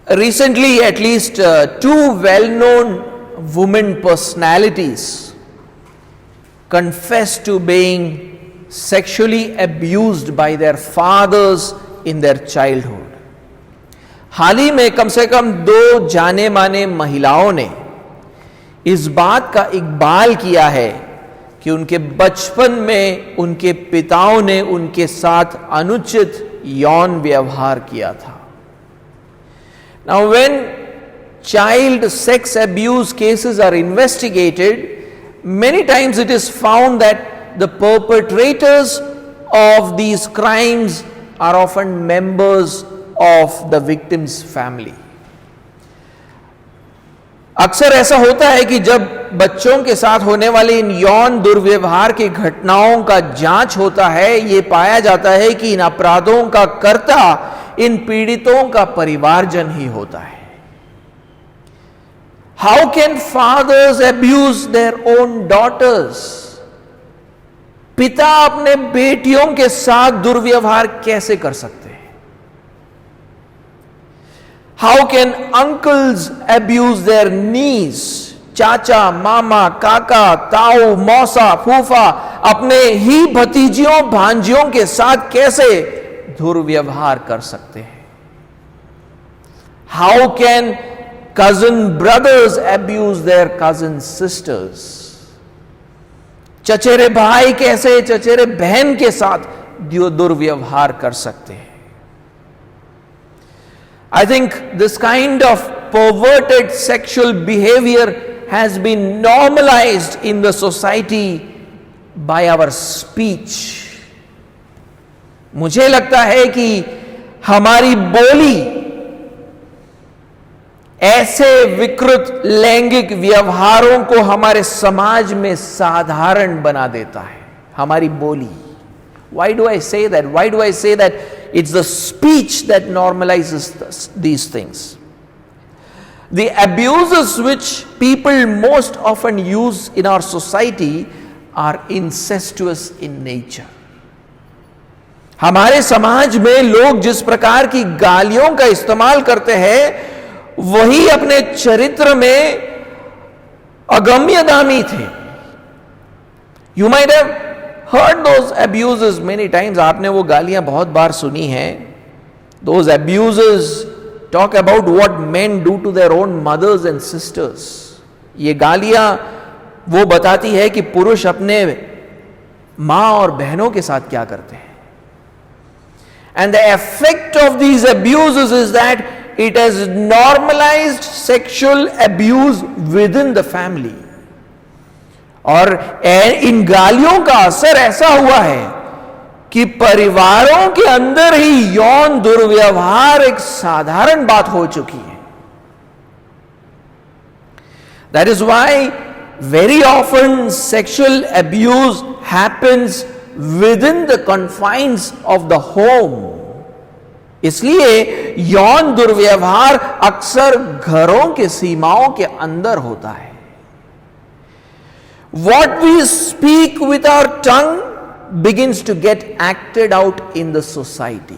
Recently, at least two well-known women personalities confessed to being sexually abused by their fathers in their childhood. हाल ही में कम से कम दो जाने माने महिलाओं ने इस बात का इकबाल किया है कि उनके बचपन में उनके पिताओं ने उनके साथ अनुचित यौन व्यवहार किया था. Now, when child sex abuse cases are investigated, many times it is found that the perpetrators of these crimes are often members of the victim's family. अक्सर ऐसा होता है कि जब बच्चों के साथ होने वाले इन यौन दुर्व्यवहार की घटनाओं का जांच होता है, ये पाया जाता है कि इन अपराधों का कर्ता इन पीड़ितों का परिवारजन ही होता है. How can fathers abuse their own daughters? पिता अपने बेटियों के साथ दुर्व्यवहार कैसे कर सकते हैं? How can uncles abuse their niece? चाचा, मामा, काका, ताऊ, मौसा, फूफा अपने ही भतीजियों भांजियों के साथ कैसे दुर्व्यवहार कर सकते हैं? How can cousin brothers abuse their cousin sisters? चचेरे भाई कैसे चचेरे बहन के साथ दुर्व्यवहार कर सकते हैं? I think this kind of perverted sexual behavior has been normalized in the society by our speech. मुझे लगता है कि हमारी बोली ऐसे विकृत लैंगिक व्यवहारों को हमारे समाज में साधारण बना देता है. हमारी बोली. Why do I say that? Why do I say that? It's the speech that normalizes these things. The abuses which people most often use in our society are incestuous in nature. हमारे समाज में लोग जिस प्रकार की गालियों का इस्तेमाल करते हैं वही अपने चरित्र में अगम्यगामी थे. You might have heard those abuses many times. आपने वो गालियां बहुत बार सुनी हैं. Those abuses talk about what men do to their own mothers and sisters. ये गालियां वो बताती है कि पुरुष अपने मां और बहनों के साथ क्या करते हैं. And the effect of these abuses is that it has normalized sexual abuse within the family. और इन गालियों का असर ऐसा हुआ है कि परिवारों के अंदर ही यौन दुर्व्यवहार एक साधारण बात हो चुकी है. That is why very often sexual abuse happens within the confines of the home. इसलिए यौन दुर्व्यवहार अक्सर घरों के सीमाओं के अंदर होता है. What we speak with our tongue begins to get acted out in the society.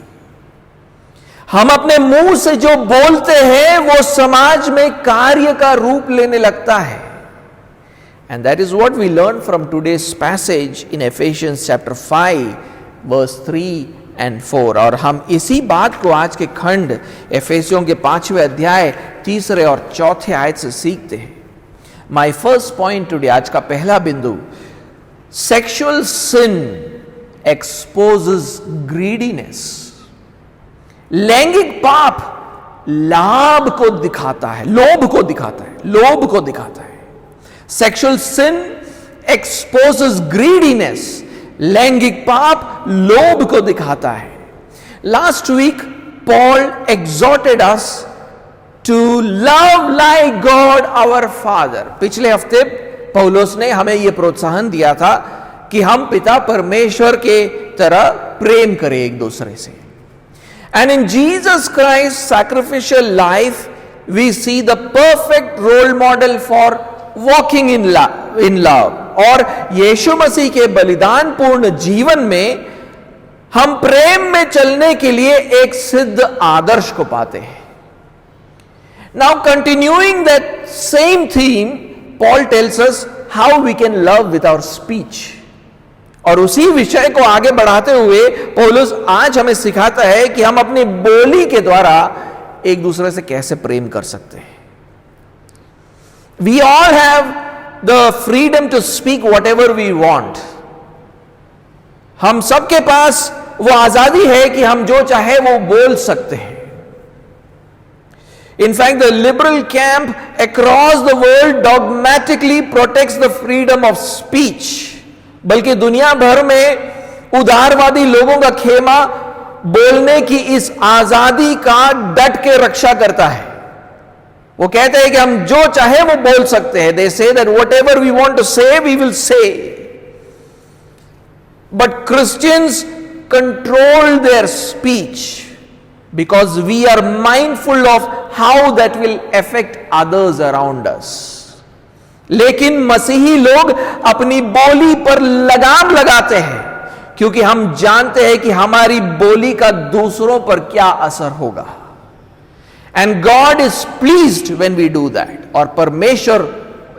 हम अपने मुंह से जो बोलते हैं वो समाज में कार्य का रूप लेने लगता है. And that is what we learn from today's passage in Ephesians chapter 5 verse 3 and 4. और हम इसी बात को आज के खंड एफेसियों के 5वें अध्याय 3 और 4 आयत से सीखते हैं. My first point today, आज का पहला बिंदु, sexual sin exposes greediness. लैंगिक पाप लाभ को दिखाता है, लोभ को दिखाता है, लोभ को दिखाता है. Sexual sin exposes greediness. लैंगिक पाप लोभ को दिखाता है. Last week, Paul exhorted us to love like God our Father. पिछले हफ्ते पौलुस ने हमें यह प्रोत्साहन दिया था कि हम पिता परमेश्वर के तरह प्रेम करें एक दूसरे से. And in Jesus Christ's sacrificial life, we see the perfect role model for walking in love. और यीशु मसीह के बलिदान पूर्ण जीवन में हम प्रेम में चलने के लिए एक सिद्ध आदर्श को पाते हैं. Now, continuing that same theme, Paul tells us how we can love with our speech. और उसी विषय को आगे बढ़ाते हुए पौलुस आज हमें सिखाता है कि हम अपनी बोली के द्वारा एक दूसरे से कैसे प्रेम कर सकते हैं. We all have the freedom to speak whatever we want. हम सबके पास वो आजादी है कि हम जो चाहे वो बोल सकते हैं. In fact, the liberal camp across the world dogmatically protects the freedom of speech. बल्कि दुनिया भर में उदारवादी लोगों का खेमा बोलने की इस आजादी का डट के रक्षा करता है. वो कहते हैं कि हम जो चाहे वो बोल सकते हैं. They say that whatever we want to say, we will say. But Christians control their speech because we are mindful of how that will affect others around us. लेकिन मसीही लोग अपनी बोली पर लगाम लगाते हैं क्योंकि हम जानते हैं कि हमारी बोली का दूसरों पर क्या असर होगा. And God is pleased when we do that. और परमेश्वर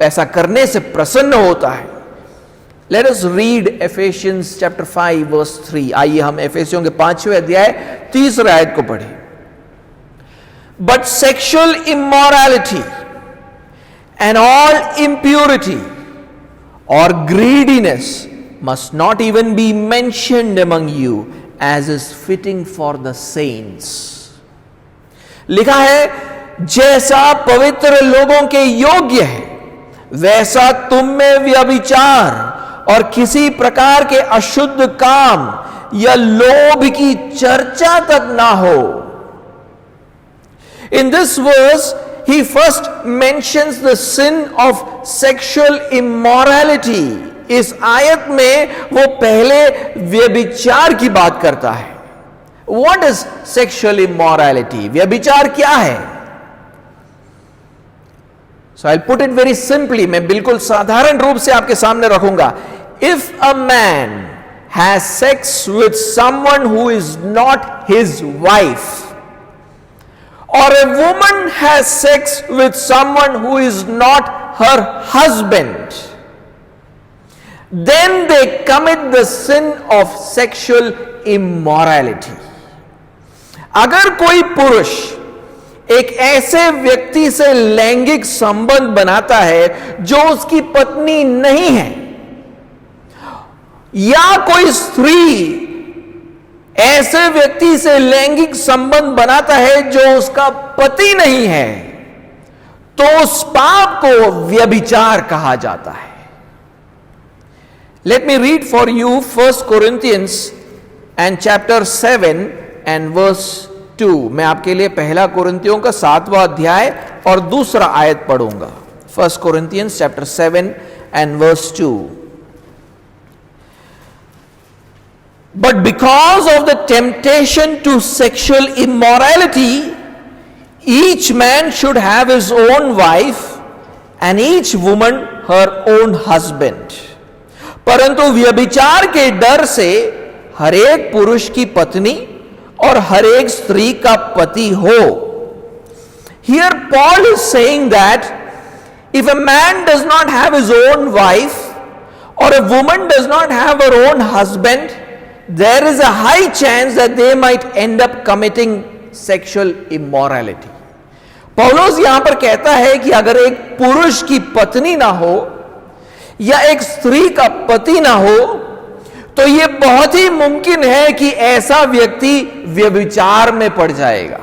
ऐसा करने से प्रसन्न होता है. Let us read Ephesians chapter 5 verse 3. आइए हम एफेसियों के 5वें अध्याय 3 आयत को पढ़ें. But sexual immorality and all impurity or greediness must not even be mentioned among you as is fitting for the saints. लिखा है जैसा पवित्र लोगों के योग्य है वैसा तुम में व्यभिचार और किसी प्रकार के अशुद्ध काम या लोभ की चर्चा तक ना हो. In this verse, he first mentions the sin of sexual immorality. इस आयत में वो पहले व्यभिचार की बात करता है. What is sexual immorality? व्यभिचार क्या है? So I'll put it very simply. मैं बिल्कुल साधारण रूप से आपके सामने रखूंगा. If a man has sex with someone who is not his wife, or a woman has sex with someone who is not her husband, then they commit the sin of sexual immorality. अगर कोई पुरुष एक ऐसे व्यक्ति से लैंगिक संबंध बनाता है जो उसकी पत्नी नहीं है, या कोई स्त्री ऐसे व्यक्ति से लैंगिक संबंध बनाता है जो उसका पति नहीं है, तो उस पाप को व्यभिचार कहा जाता है. Let me read for you 1 Corinthians and chapter 7 and verse 2. मैं आपके लिए पहला कुरिन्थियों का 7वां अध्याय और दूसरा आयत पढ़ूंगा. 1 Corinthians chapter 7 and verse 2. But because of the temptation to sexual immorality, each man should have his own wife and each woman her own husband. परंतु व्यभिचार के डर से हर एक पुरुष की पत्नी और हर एक स्त्री का पति हो. Here Paul is saying that if a man does not have his own wife or a woman does not have her own husband, there is a high chance that they might end up committing sexual immorality. पौलुस यहां पर कहता है कि अगर एक पुरुष की पत्नी ना हो या एक स्त्री का पति ना हो, तो यह बहुत ही मुमकिन है कि ऐसा व्यक्ति व्यभिचार में पड़ जाएगा.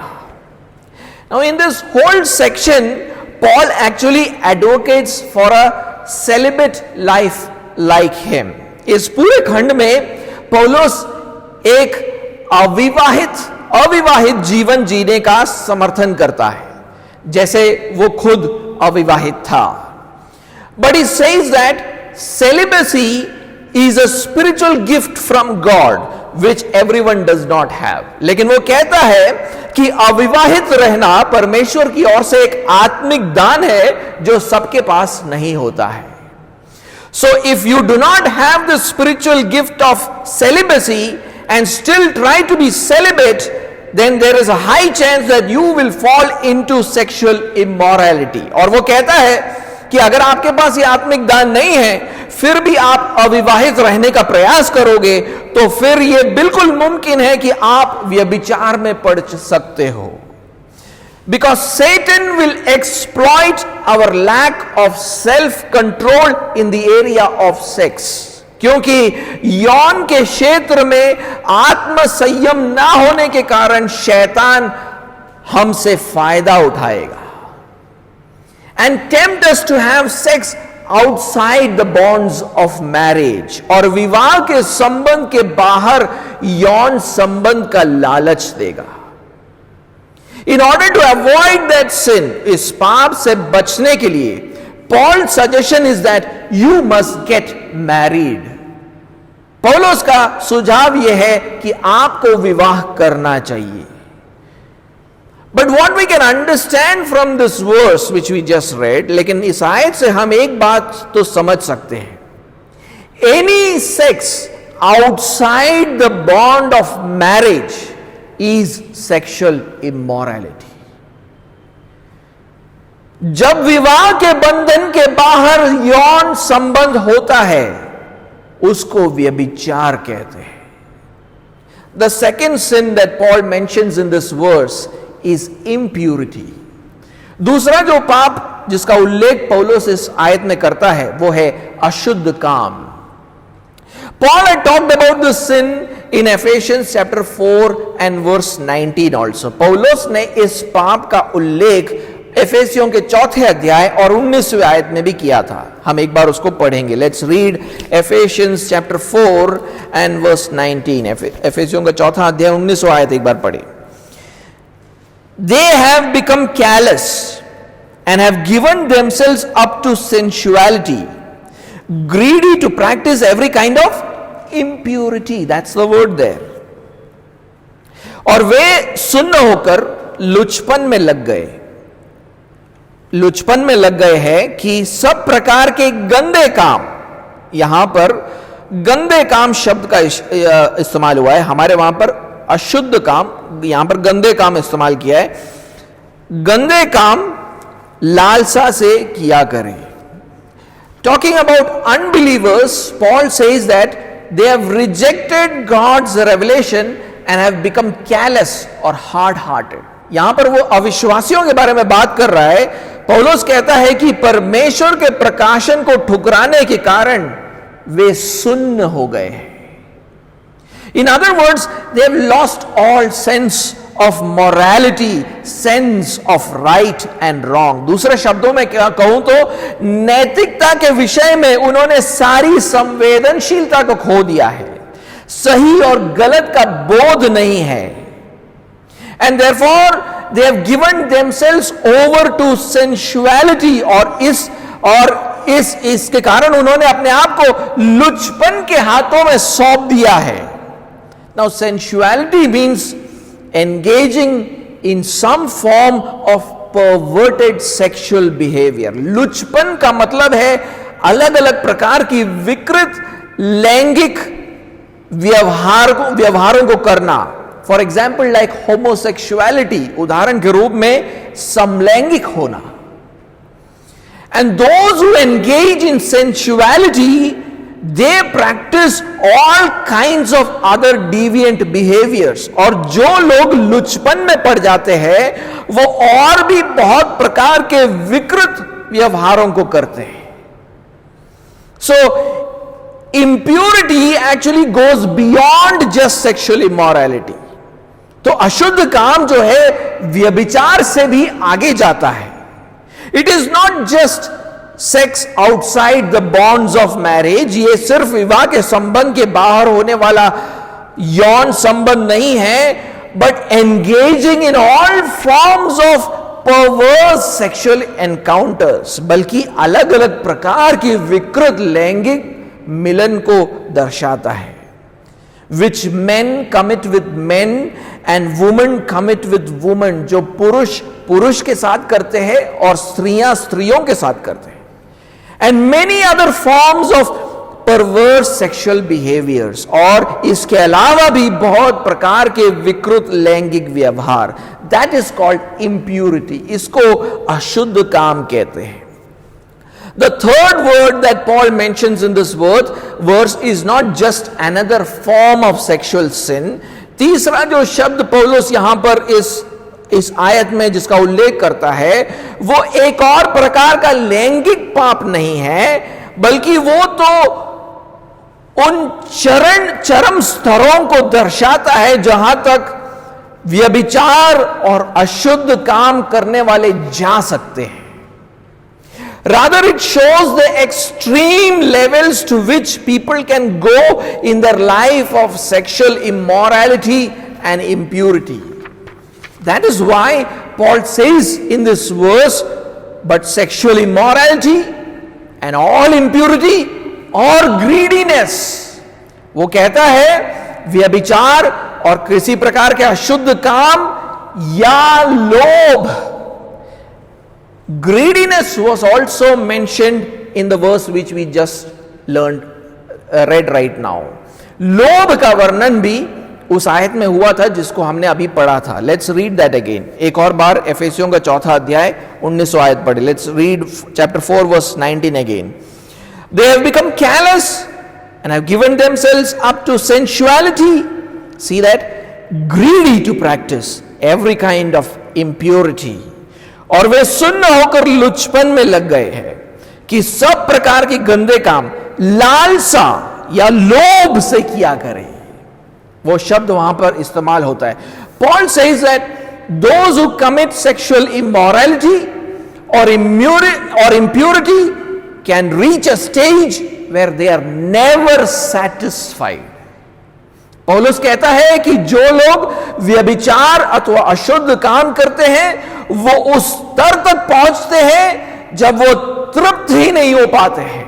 Now in this whole section, Paul actually advocates for a celibate life like him. इस पूरे खंड में पौलुस एक अविवाहित जीवन जीने का समर्थन करता है जैसे वो खुद अविवाहित था. But he says that celibacy is a spiritual gift from God which everyone does not have. लेकिन वो कहता है कि अविवाहित रहना परमेश्वर की ओर से एक आत्मिक दान है जो सबके पास नहीं होता है. So if you do not have the spiritual gift of celibacy and still try to be celibate, then there is a high chance that you will fall into sexual immorality. और वो कहता है कि अगर आपके पास ये आत्मिक दान नहीं है, फिर भी आप अविवाहित रहने का प्रयास करोगे, तो फिर ये बिल्कुल मुमकिन है कि आप व्यभिचार में पड़ सकते हो. Because Satan will exploit our lack of self-control in the area of sex. क्योंकि यौन के क्षेत्र में आत्म संयम ना होने के कारण शैतान हमसे फायदा उठाएगा. And tempt us to have sex outside the bonds of marriage. और विवाह के संबंध के बाहर यौन संबंध का लालच देगा. In order to avoid that sin, इस पाप से बचने के लिए Paul's suggestion is that you must get married. पौलुस का सुझाव यह है कि आपको विवाह करना चाहिए. But what we can understand from this verse which we just read, लेकिन इस आयत से हम एक बात तो समझ सकते हैं. Any sex outside the bond of marriage is sexual immorality. जब विवाह के बंधन के बाहर यौन संबंध होता है, उसको व्यभिचार कहते हैं. The second sin that Paul mentions in this verse is impurity. दूसरा जो पाप जिसका उल्लेख पौलुस इस आयत में करता है, वो है अशुद्ध काम. Paul had talked about this sin in Ephesians chapter 4 and verse 19 also. पौलुस ने इस पाप का उल्लेख एफेसियों के 4 अध्याय और 19वें आयत में भी किया था. हम एक बार उसको पढ़ेंगे. Let's read Ephesians chapter 4 and verse 19. एफेसियों का 4 अध्याय 19वां आयत एक बार पढ़े. They have become callous and have given themselves up to sensuality, greedy to practice every kind of impurity. That's the word there. और वे सुन्न होकर लुचपन में लग गए. लुचपन में लग गए हैं कि सब प्रकार के गंदे काम, यहां पर गंदे काम शब्द का इस्तेमाल हुआ है. हमारे वहां पर अशुद्ध काम, यहां पर गंदे काम इस्तेमाल किया है. गंदे काम लालसा से किया करें. Talking about unbelievers, Paul says that they have rejected God's revelation and have become callous or hard-hearted. यहां पर वो अविश्वासियों के बारे में बात कर रहा है. पौलुस कहता है कि परमेश्वर के प्रकाशन को ठुकराने के कारण वे सुन्न हो गए हैं. In other words, they have lost all sense of morality, sense of right and wrong. दूसरे शब्दों में क्या कहूं तो नैतिकता के विषय में उन्होंने सारी संवेदनशीलता को खो दिया है. सही और गलत का बोध नहीं है. And therefore they have given themselves over to sensuality. और इसके कारण उन्होंने अपने आप को लुचपन के हाथों में सौंप दिया है. Now sensuality means engaging in some form of perverted sexual behavior. लुचपन का मतलब है अलग अलग प्रकार की विकृत लैंगिक व्यवहारों को करना. फॉर एग्जाम्पल लाइक होमोसेक्सुअलिटी, उदाहरण के रूप में समलैंगिक होना. And those who engage in sensuality, they practice all kinds of other deviant behaviours. और जो लोग लुचपन में पड़ जाते हैं, वो और भी बहुत प्रकार के विकृत व्यवहारों को करते हैं. सो impurity actually goes beyond just sexual immorality. तो अशुद्ध काम जो है व्यभिचार से भी आगे जाता है. It is not just sex outside the bonds of marriage. ये सिर्फ विवाह के संबंध के बाहर होने वाला यौन संबंध नहीं है, but engaging in all forms of perverse sexual encounters, बल्कि अलग अलग प्रकार की विकृत लैंगिक मिलन को दर्शाता है. Which men commit with men and women commit with women. जो पुरुष पुरुष के साथ करते हैं और स्त्रियां स्त्रियों के साथ करते हैं. And many other forms of परवर्स sexual behaviours, और इसके अलावा भी बहुत प्रकार के विकृत लैंगिक व्यवहार, दैट इज कॉल्ड इम्प्यूरिटी, इसको अशुद्ध काम कहते हैं. The third word that Paul mentions in this verse is not just another form of sexual sin. तीसरा जो शब्द पौलुस यहां पर इस आयत में जिसका उल्लेख करता है, वो एक और प्रकार का लैंगिक पाप नहीं है, बल्कि वो तो उन चरम स्तरों को दर्शाता है जहां तक व्यभिचार और अशुद्ध काम करने वाले जा सकते हैं. Rather, it shows the extreme levels to which people can go in their life of sexual immorality and impurity. That is why Paul says in this verse, but sexual immorality and all impurity or greediness. वो कहता है व्यभिचार और किसी प्रकार के अशुद्ध काम या लोभ. Greediness was also mentioned in the verse which we just read right now. लोभ का वर्णन भी उस आयत में हुआ था जिसको हमने अभी पढ़ा था. Let's read that again. एक और बार एफेसियों का 4 अध्याय 19 आयत पढ़े. Let's read chapter 4 verse 19 again. They have become callous and have given themselves up to sensuality. See that? Greedy to practice every kind of impurity. और वे सुन्न होकर लुचपन में लग गए हैं कि सब प्रकार के गंदे काम लालसा या लोभ से किया करें. वो शब्द वहां पर इस्तेमाल होता है. Paul says that those who commit sexual immorality or impurity can reach a stage where they are never satisfied. पौलुस कहता है कि जो लोग व्यभिचार अथवा अशुद्ध काम करते हैं वो उस स्तर तक पहुंचते हैं जब वो तृप्त ही नहीं हो पाते हैं.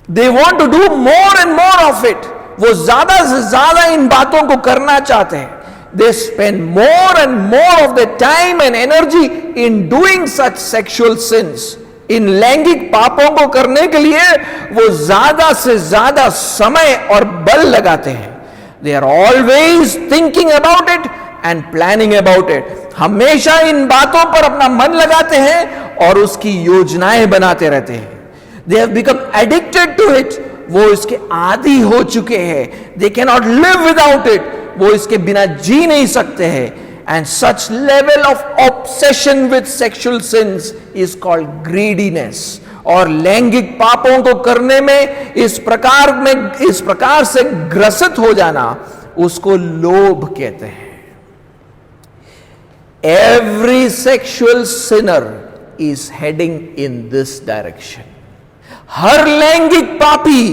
They want to do more and more of it. वो ज्यादा से ज्यादा इन बातों को करना चाहते हैं. They spend more and more of their time and energy in doing such sexual sins. इन लैंगिक पापों को करने के लिए वो ज्यादा से ज्यादा समय और बल लगाते हैं. They are always thinking about it and planning about it. हमेशा इन बातों पर अपना मन लगाते हैं और उसकी योजनाएं बनाते रहते हैं. They have become addicted to it. वो इसके आदी हो चुके हैं. They cannot live without it. वो इसके बिना जी नहीं सकते हैं. And such level of obsession with sexual sins is called greediness. और लैंगिक पापों को करने में इस प्रकार से ग्रसित हो जाना उसको लोभ कहते हैं. Every sexual sinner is heading in this direction. हर लैंगिक पापी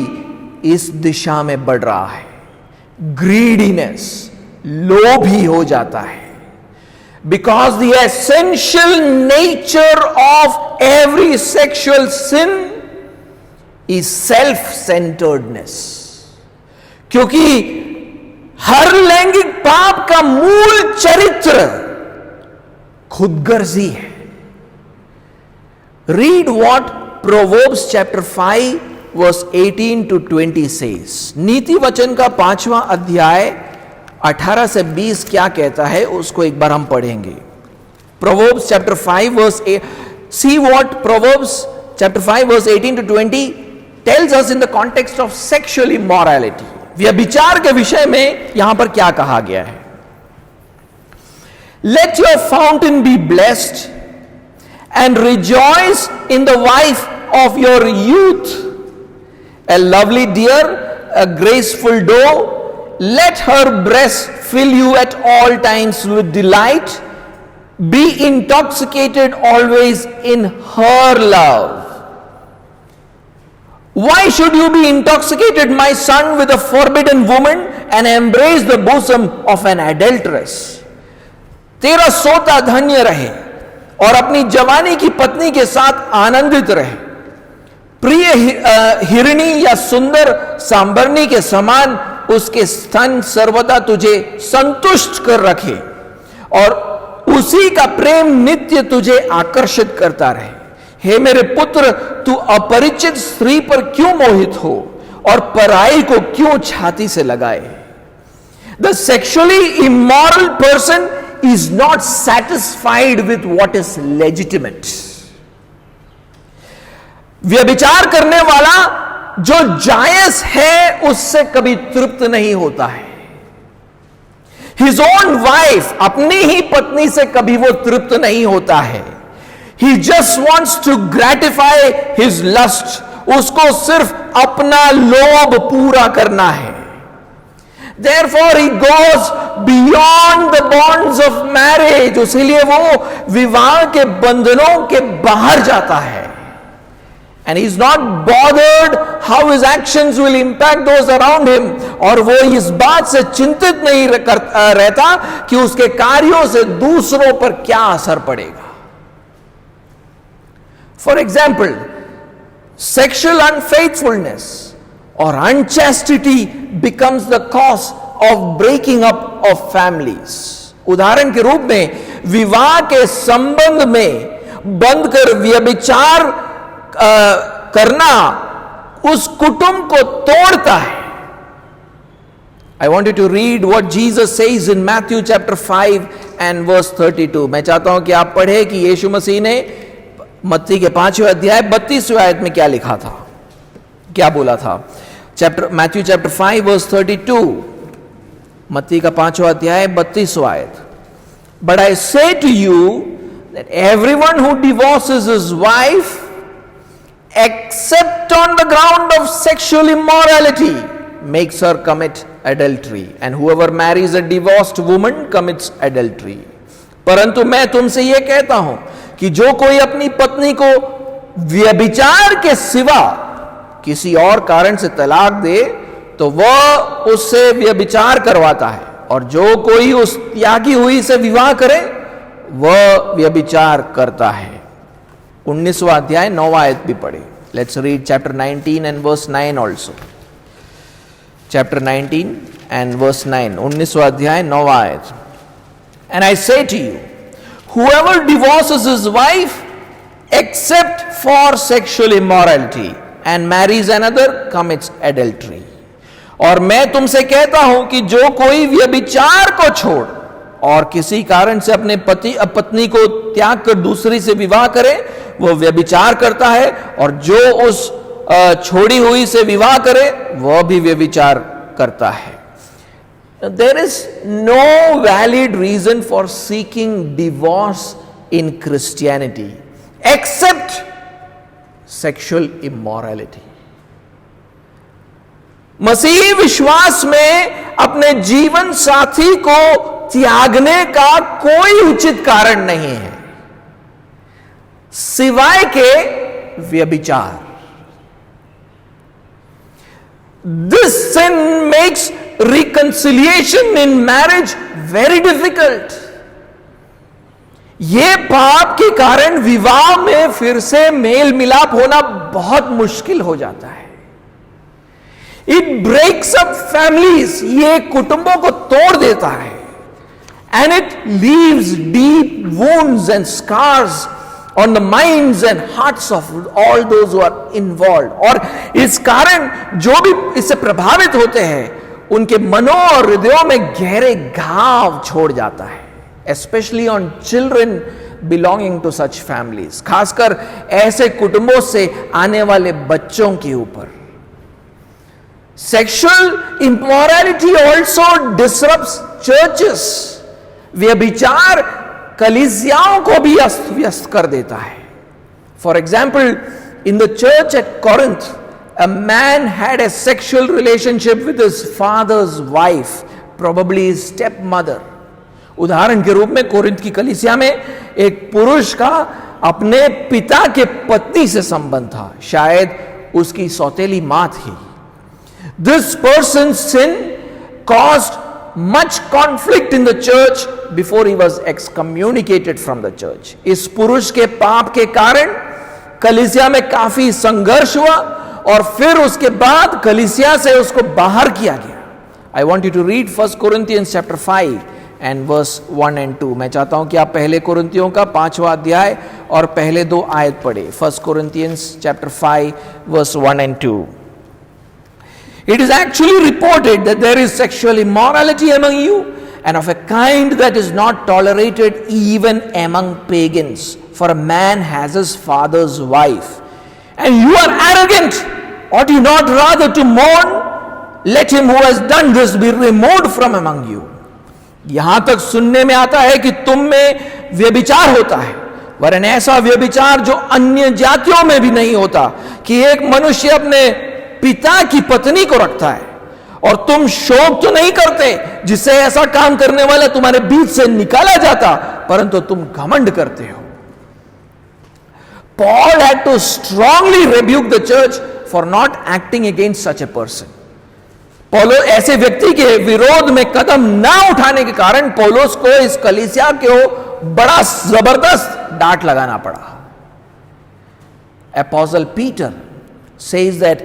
इस दिशा में बढ़ रहा है. Greediness, लोभी हो जाता है. Because the essential nature of every sexual sin is self-centeredness. क्योंकि हर लैंगिक पाप का मूल चरित्र खुदगर्जी है. Read what Proverbs chapter 5 verse 18 to 20 says. नीति वचन का 5वां अध्याय 18 से 20 क्या कहता है उसको एक बार हम पढ़ेंगे. Proverbs chapter 5 verse 8. See what Proverbs chapter 5 verse 18 to 20 tells us in the context of sexual immorality. व्यभिचार के विषय में यहां पर क्या कहा गया है. Let your fountain be blessed and rejoice in the wife of your youth. A lovely deer, a graceful doe, let her breast fill you at all times with delight. Be intoxicated always in her love. Why should you be intoxicated, my son, with a forbidden woman and embrace the bosom of an adulteress? तेरा सोता धन्य रहे और अपनी जवानी की पत्नी के साथ आनंदित रहे. प्रिय हिरणी या सुंदर सांबरनी के समान उसके स्तन सर्वदा तुझे संतुष्ट कर रखे और उसी का प्रेम नित्य तुझे आकर्षित करता रहे. हे मेरे पुत्र, तू अपरिचित स्त्री पर क्यों मोहित हो और पराई को क्यों छाती से लगाए? The sexually immoral person is not satisfied with what is legitimate. व्यभिचार करने वाला जो जायज है उससे कभी तृप्त नहीं होता है. हिज ओन वाइफ, अपनी ही पत्नी से कभी वो तृप्त नहीं होता है. He just wants to gratify his lust. उसको सिर्फ अपना लोभ पूरा करना है. Therefore he goes beyond the bonds of marriage. इसलिए वो विवाह के बंधनों के बाहर जाता है. And he is not bothered how his actions will impact those around him. और वो इस बात से चिंतित नहीं रहता कि उसके कार्यों से दूसरों पर क्या असर पड़ेगा. For example, sexual unfaithfulness or unchastity becomes the cause of breaking up of families. उदाहरण के रूप में विवाह के संबंध में बंद कर व्यभिचार करना उस कुटुंब को तोड़ता है. I want you to read what Jesus says in Matthew chapter 5 and verse 32. मैं चाहता हूं कि आप पढ़े कि यीशु मसीह ने मत्ती के 5वें अध्याय 32वें आयत में क्या लिखा था, क्या बोला था. Matthew chapter 5 verse 32. मत्ती का 5वां अध्याय 32वां आयत. But I say to you that everyone who divorces his wife except on the ground of sexual immorality makes her commit adultery, and whoever marries a divorced woman commits adultery. परंतु मैं तुमसे यह कहता हूं कि जो कोई अपनी पत्नी को व्यभिचार के सिवा किसी और कारण से तलाक दे तो वह उससे व्यभिचार करवाता है, और जो कोई उस त्यागी हुई से विवाह करे वह व्यभिचार करता है. 19वां अध्याय 9वां आयत भी पढ़े. Let's read chapter 19 and verse 9 also. Chapter 19 and verse 9, 19वां अध्याय 9वां आयत. And I say to you, whoever divorces his wife except for sexual immorality and marries another commits adultery. और मैं तुमसे कहता हूं कि जो कोई व्यभिचार को छोड़ और किसी कारण से अपने पत्नी को त्याग कर दूसरी से विवाह करे वह व्यभिचार करता है, और जो उस छोड़ी हुई से विवाह करे वह भी व्यभिचार करता है. There is no valid reason for seeking divorce in Christianity except sexual immorality. मसीही विश्वास में अपने जीवन साथी को त्यागने का कोई उचित कारण नहीं है सिवाय के व्यभिचार. This sin makes reconciliation in marriage very difficult. यह पाप के कारण विवाह में फिर से मेल मिलाप होना बहुत मुश्किल हो जाता है. It breaks up families. ये कुटुंबों को तोड़ देता है. And it leaves deep wounds and scars on the minds and hearts of all those who are involved. और इस कारण जो भी इससे प्रभावित होते हैं उनके मनों और हृदयों में गहरे घाव छोड़ जाता है. Especially on children belonging to such families. खासकर ऐसे कुटुंबों से आने वाले बच्चों के ऊपर. Sexual immorality also disrupts churches. व्यभिचार कलीसियाओं को भी अस्त व्यस्त कर देता है. For example, in the church at Corinth, a man had a sexual relationship with his father's wife, probably his stepmother. उदाहरण के रूप में कोरिंथ की कलीसिया में एक पुरुष का अपने पिता के पत्नी से संबंध था, शायद उसकी सौतेली मां थी. This person's sin caused much conflict in the church before he was excommunicated from the church. इस पुरुष के पाप के कारण कलीसिया में काफी संघर्ष हुआ और फिर उसके बाद कलीसिया से उसको बाहर किया गया. I want you to read 1 Corinthians chapter 5 and verse 1 and 2. मैं चाहता हूं कि आप पहले कुरिन्थियों का 5वां अध्याय और पहले 2 आयत पढ़े। 1 Corinthians chapter 5 verse 1 and 2. It is actually reported that there is sexual immorality among you, and of a kind that is not tolerated even among pagans. For a man has his father's wife, and you are arrogant. Ought you not rather to mourn? Let him who has done this be removed from among you. यहां तक सुनने में आता है कि तुम में व्यभिचार होता है, वरन ऐसा व्यभिचार जो अन्य जातियों में भी नहीं होता, कि एक मनुष्य अपने पिता की पत्नी को रखता है। और तुम शोक तो नहीं करते जिससे ऐसा काम करने वाला तुम्हारे बीच से निकाला जाता, परंतु तुम घमंड करते हो। Paul had to strongly rebuke the church for not acting against such a person. पौलो ऐसे व्यक्ति के विरोध में कदम ना उठाने के कारण पौलोस को इस कलीसिया को बड़ा जबरदस्त डांट लगाना पड़ा। Apostle Peter says that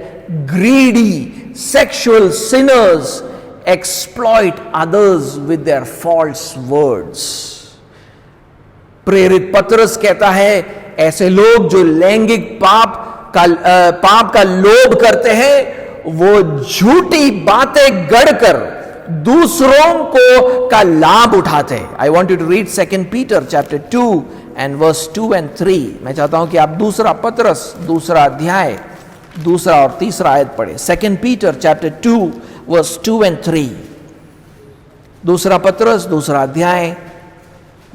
greedy sexual sinners exploit others with their false words. प्रेरित पतरस कहता है ऐसे लोग जो लैंगिक पाप का लोभ करते हैं, वो झूठी बातें गढ़कर दूसरों को का लाभ उठाते हैं। I want you to read 2 Peter chapter 2 and verse 2 and 3. मैं चाहता हूं कि आप 2 पतरस 2 अध्याय 2 और 3 आयत पढ़े। 2 Peter chapter 2 verse 2 and 3. 2 पतरस 2 अध्याय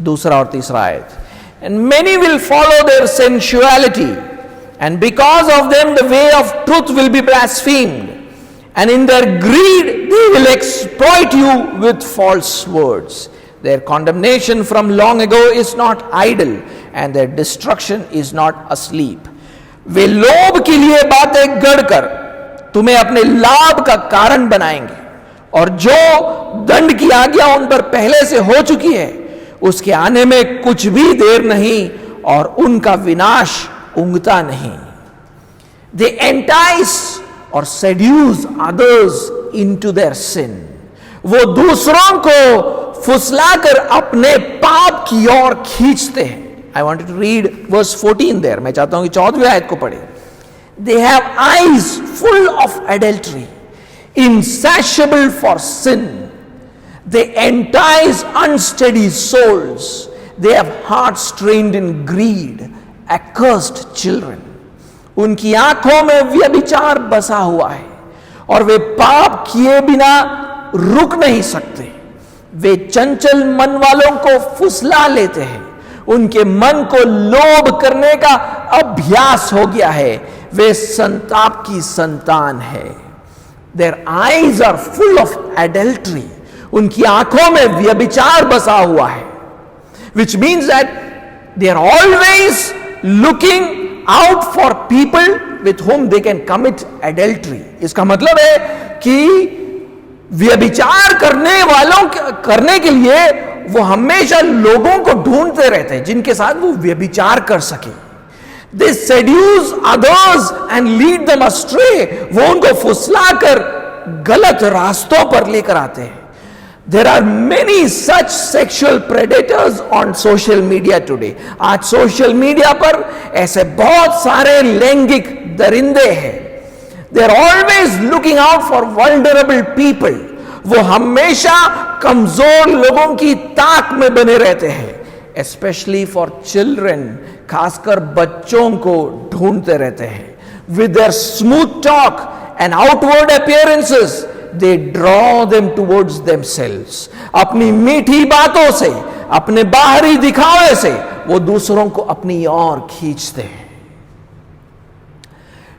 2 और 3 आयत। And many will follow their sensuality, and because of them the way of truth will be blasphemed, and in their greed they will exploit you with false words. Their condemnation from long ago is not idle, and their destruction is not asleep. वे लोभ के लिए बातें गढ़कर तुम्हें अपने लाभ का कारण बनाएंगे, और जो दंड की आज्ञा उन पर पहले से हो चुकी है उसके आने में कुछ भी देर नहीं, और उनका विनाश उंगता नहीं। They entice or seduce others into their sin. वो दूसरों को फुसलाकर अपने पाप की ओर खींचते हैं। I wanted to read verse 14 there. मैं चाहता हूं कि 14वीं आयत को पढ़े। They have eyes full of adultery, insatiable for sin. They entice unsteady souls. They have hearts trained in greed, accursed children. उनकी आंखों में व्यभिचार बसा हुआ है, और वे पाप किए बिना रुक नहीं सकते। वे चंचल मन वालों को फुसला लेते हैं, उनके मन को लोभ करने का अभ्यास हो गया है। वे संताप की संतान है। Their eyes are full of adultery. उनकी आंखों में व्यभिचार बसा हुआ है, which means that they are always looking out for people with whom they can commit adultery. इसका मतलब है कि व्यभिचार करने के लिए वो हमेशा लोगों को ढूंढते रहते हैं जिनके साथ वो व्यभिचार कर सके। They seduce others and lead them astray. वो उनको फुसलाकर गलत रास्तों पर लेकर आते हैं। There are many such sexual predators on social media today. आज सोशल मीडिया पर ऐसे बहुत सारे लैंगिक दरिंदे हैं। They are always looking out for vulnerable people. वो हमेशा कमजोर लोगों की ताक में बने रहते हैं। Especially for children, खासकर बच्चों को ढूंढते रहते हैं। With their smooth talk and outward appearances, they draw them towards themselves. अपनी मीठी बातों से, अपने बाहरी दिखावे से वो दूसरों को अपनी ओर खींचते हैं।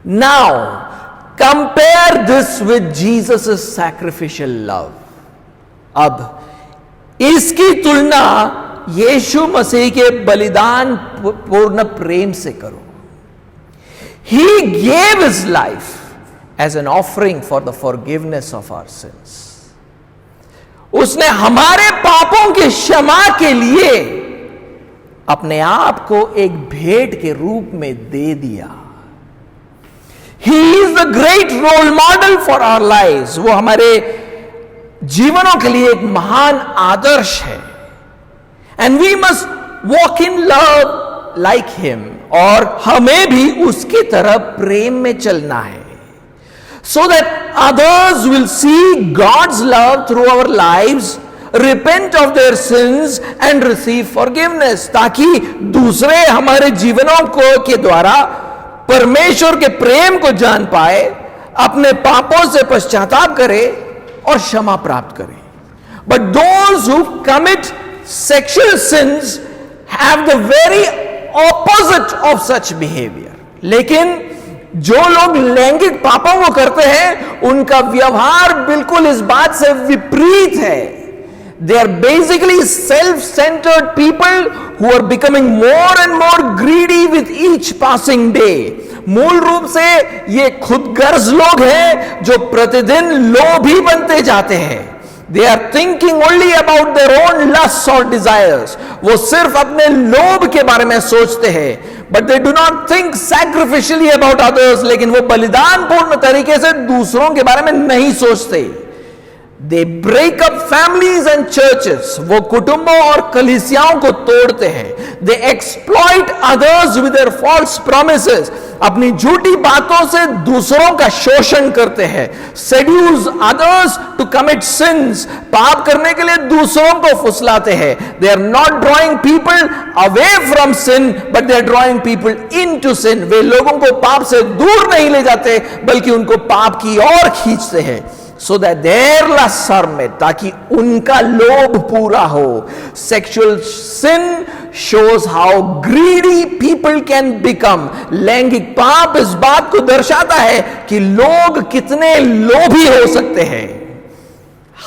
Now, compare this with Jesus' sacrificial love. अब इसकी तुलना यीशु मसीह के बलिदान पूर्ण प्रेम से करो। He gave his life as an offering for the forgiveness of our sins. उसने हमारे पापों के क्षमा के लिए अपने आप को एक भेंट के रूप में दे दिया। He is the great role model for our lives. वो हमारे जीवनों के लिए एक महान आदर्श है। And we must walk in love like him, और हमें भी उसकी तरह प्रेम में चलना है, so that others will see God's love through our lives, repent of their sins and receive forgiveness, ताकि दूसरे हमारे जीवनों को के द्वारा परमेश्वर के प्रेम को जान पाए, अपने पापों से पश्चाताप करे और क्षमा प्राप्त करे. But those who commit sexual sins have the very opposite of such behavior. लेकिन जो लोग लैंगिक पापों को करते हैं उनका व्यवहार बिल्कुल इस बात से विपरीत है. They are basically self-centered people who are becoming more and more greedy with each passing day. मूल रूप से ये खुदगर्ज लोग हैं जो प्रतिदिन लोभी बनते जाते हैं. They are thinking only about their own lusts or desires. वो सिर्फ अपने लोभ के बारे में सोचते हैं. But they do not think sacrificially about others. लेकिन वो बलिदान पूर्ण तरीके से दूसरों के बारे में नहीं सोचते. They break up families and churches. वो कुटुंबों और कलीसियाओं को तोड़ते हैं. They exploit others with their false promises. अपनी झूठी बातों से दूसरों का शोषण करते हैं. Seduce others to commit sins. पाप करने के लिए दूसरों को फुसलाते हैं. They are not drawing people away from sin, but they are drawing people into sin. वे लोगों को पाप से दूर नहीं ले जाते बल्कि उनको पाप की ओर खींचते हैं. So that their lusts are met, ताकि उनका लोभ पूरा हो. Sexual sin shows how greedy people can become. लैंगिक पाप इस बात को दर्शाता है कि लोग कितने लोभी हो सकते हैं.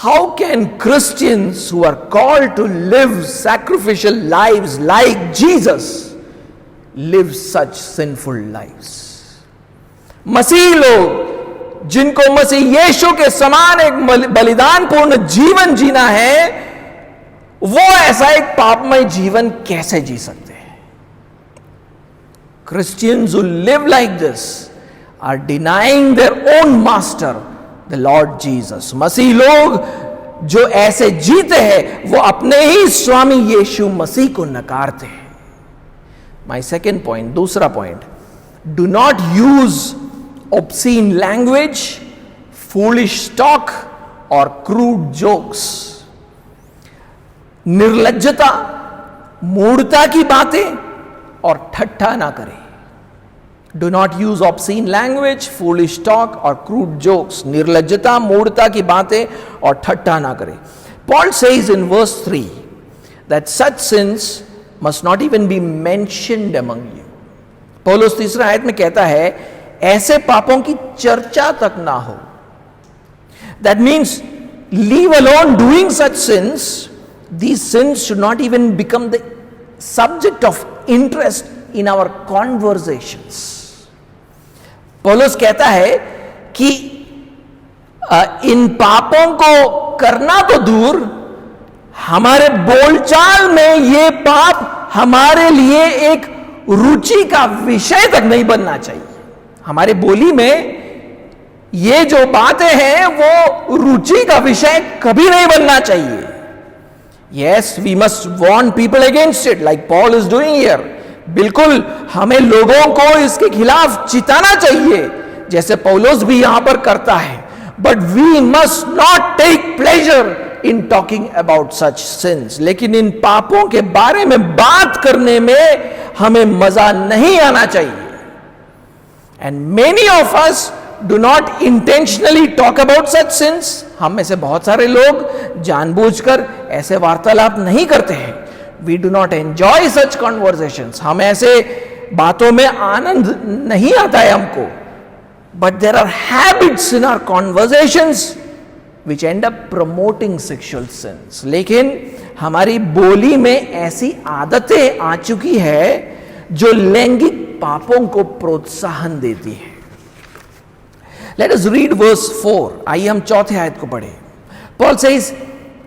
How can Christians who are called to live sacrificial lives like Jesus live such sinful lives? मसीह लोग जिनको मसीह यीशु के समान एक बलिदान पूर्ण जीवन जीना है, वो ऐसा एक पापमय जीवन कैसे जी सकते हैं? Christians who live like this are denying their own master, the Lord Jesus. मसीह लोग जो ऐसे जीते हैं वो अपने ही स्वामी यीशु मसीह को नकारते हैं. My second point, दूसरा point, do not use obscene language, foolish talk or crude jokes. निर्लज्जता, मूढ़ता की बातें और ठट्ठा ना करें. Do not use obscene language, foolish talk or crude jokes. निर्लज्जता, मूढ़ता की बातें और ठट्ठा ना करें. Paul says in verse 3 that such sins must not even be mentioned among you. पौलुस तीसरा आयत में कहता है ऐसे पापों की चर्चा तक ना हो. That means leave alone doing such sins. These sins should not even become the subject of interest in our conversations. पौलुस कहता है कि इन पापों को करना तो दूर, हमारे बोलचाल में ये पाप हमारे लिए एक रुचि का विषय तक नहीं बनना चाहिए. हमारे बोली में ये जो बातें हैं वो रुचि का विषय कभी नहीं बनना चाहिए. Yes, we must warn people against it, like Paul is doing here. बिल्कुल हमें लोगों को इसके खिलाफ चिताना चाहिए जैसे पौलुस भी यहां पर करता है. But we must not take pleasure in talking about such sins. लेकिन इन पापों के बारे में बात करने में हमें मजा नहीं आना चाहिए. And many of us do not intentionally talk about such sins. हम में से बहुत सारे लोग जानबूझकर ऐसे वार्तालाप नहीं करते हैं. We do not enjoy such conversations. हम ऐसे बातों में आनंद नहीं आता है हमको. But there are habits in our conversations which end up promoting sexual sins. लेकिन हमारी बोली में ऐसी आदतें आ चुकी है जो लैंगिक पापों को प्रोत्साहन देती है. Let us read verse 4. आइए हम चौथे आयत को पढ़ें. Paul says,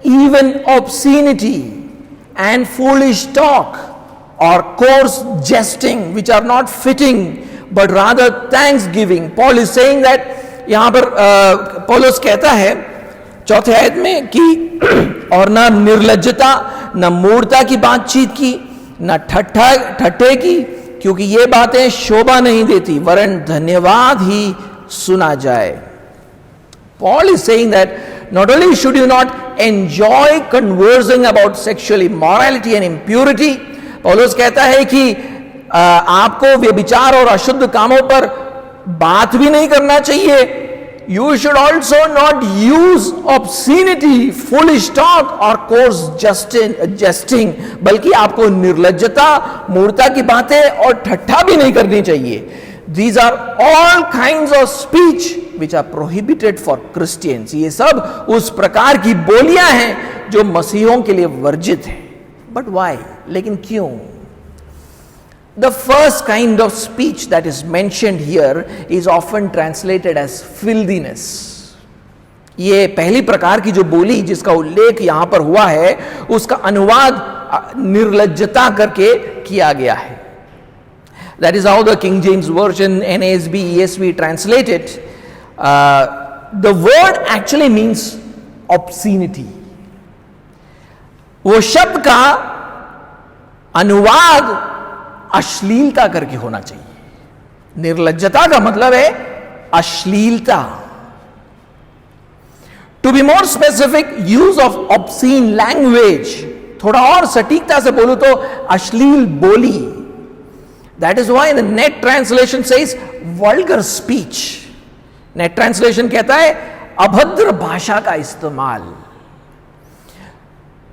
even obscenity and foolish talk or coarse jesting which are not fitting but rather thanksgiving. Paul is saying that यहां पर पौलुस कहता है चौथे आयत में कि और ना निर्लज्जता, ना मूढ़ता की बातचीत की, न ठट्ठे की, क्योंकि ये बातें शोभा नहीं देती, वरन धन्यवाद ही सुना जाए. Paul is saying that not only should you not enjoy conversing about sexual immorality and impurity, पौलुस कहता है कि आपको व्यभिचार और अशुद्ध कामों पर बात भी नहीं करना चाहिए. You should also not use obscenity, foolish talk or coarse jesting, बल्कि आपको निर्लज्जता, मूर्खता की बातें और ठट्ठा भी नहीं करनी चाहिए. These are all kinds of speech which are prohibited for Christians. ये सब उस प्रकार की बोलियां हैं जो मसीहों के लिए वर्जित है. But why? लेकिन क्यों? The first kind of speech that is mentioned here is often translated as filthiness. ये पहली प्रकार की जो बोली जिसका उल्लेख यहां पर हुआ है, उसका अनुवाद निर्लज्जता करके किया गया है. That is how the King James Version, NASB, ESV translate it. The word actually means obscenity. वो शब्द का अनुवाद अश्लीलता करके होना चाहिए. निर्लज्जता का मतलब है अश्लीलता. To be more specific, use of obscene language. थोड़ा और सटीकता से बोलूं तो अश्लील बोली. That is why the net translation says vulgar speech. Net translation कहता है अभद्र भाषा का इस्तेमाल.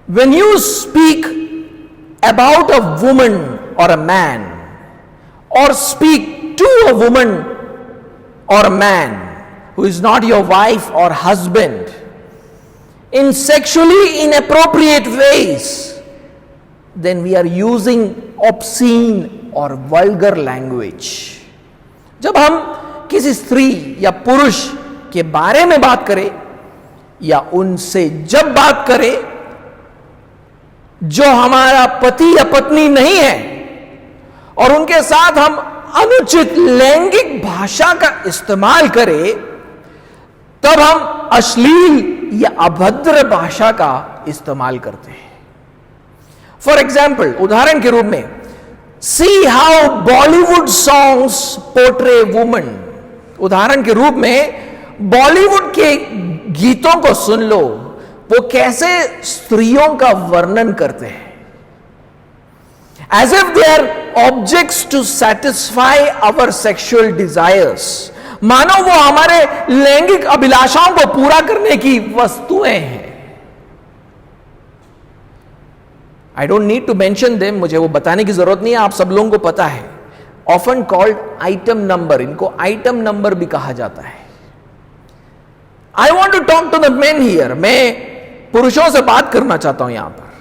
When you speak about a woman or a man, or speak to a woman or a man who is not your wife or husband in sexually inappropriate ways, then we are using obscene और vulgar language. जब हम किसी स्त्री या पुरुष के बारे में बात करें या उनसे जब बात करें जो हमारा पति या पत्नी नहीं है और उनके साथ हम अनुचित लैंगिक भाषा का इस्तेमाल करें, तब हम अश्लील या अभद्र भाषा का इस्तेमाल करते हैं. फॉर एग्जाम्पल, उदाहरण के रूप में, See how Bollywood songs portray women. उदाहरण के रूप में बॉलीवुड के गीतों को सुन लो, वो कैसे स्त्रियों का वर्णन करते हैं. As if they are objects to satisfy our sexual desires. मानो वो हमारे लैंगिक अभिलाषाओं को पूरा करने की वस्तुएं हैं. I don't need to mention them, मुझे वो बताने की जरूरत नहीं है, आप सब लोगों को पता है. Often called item number, इनको item number भी कहा जाता है. I want to talk to the men here. मैं पुरुषों से बात करना चाहता हूं यहां पर.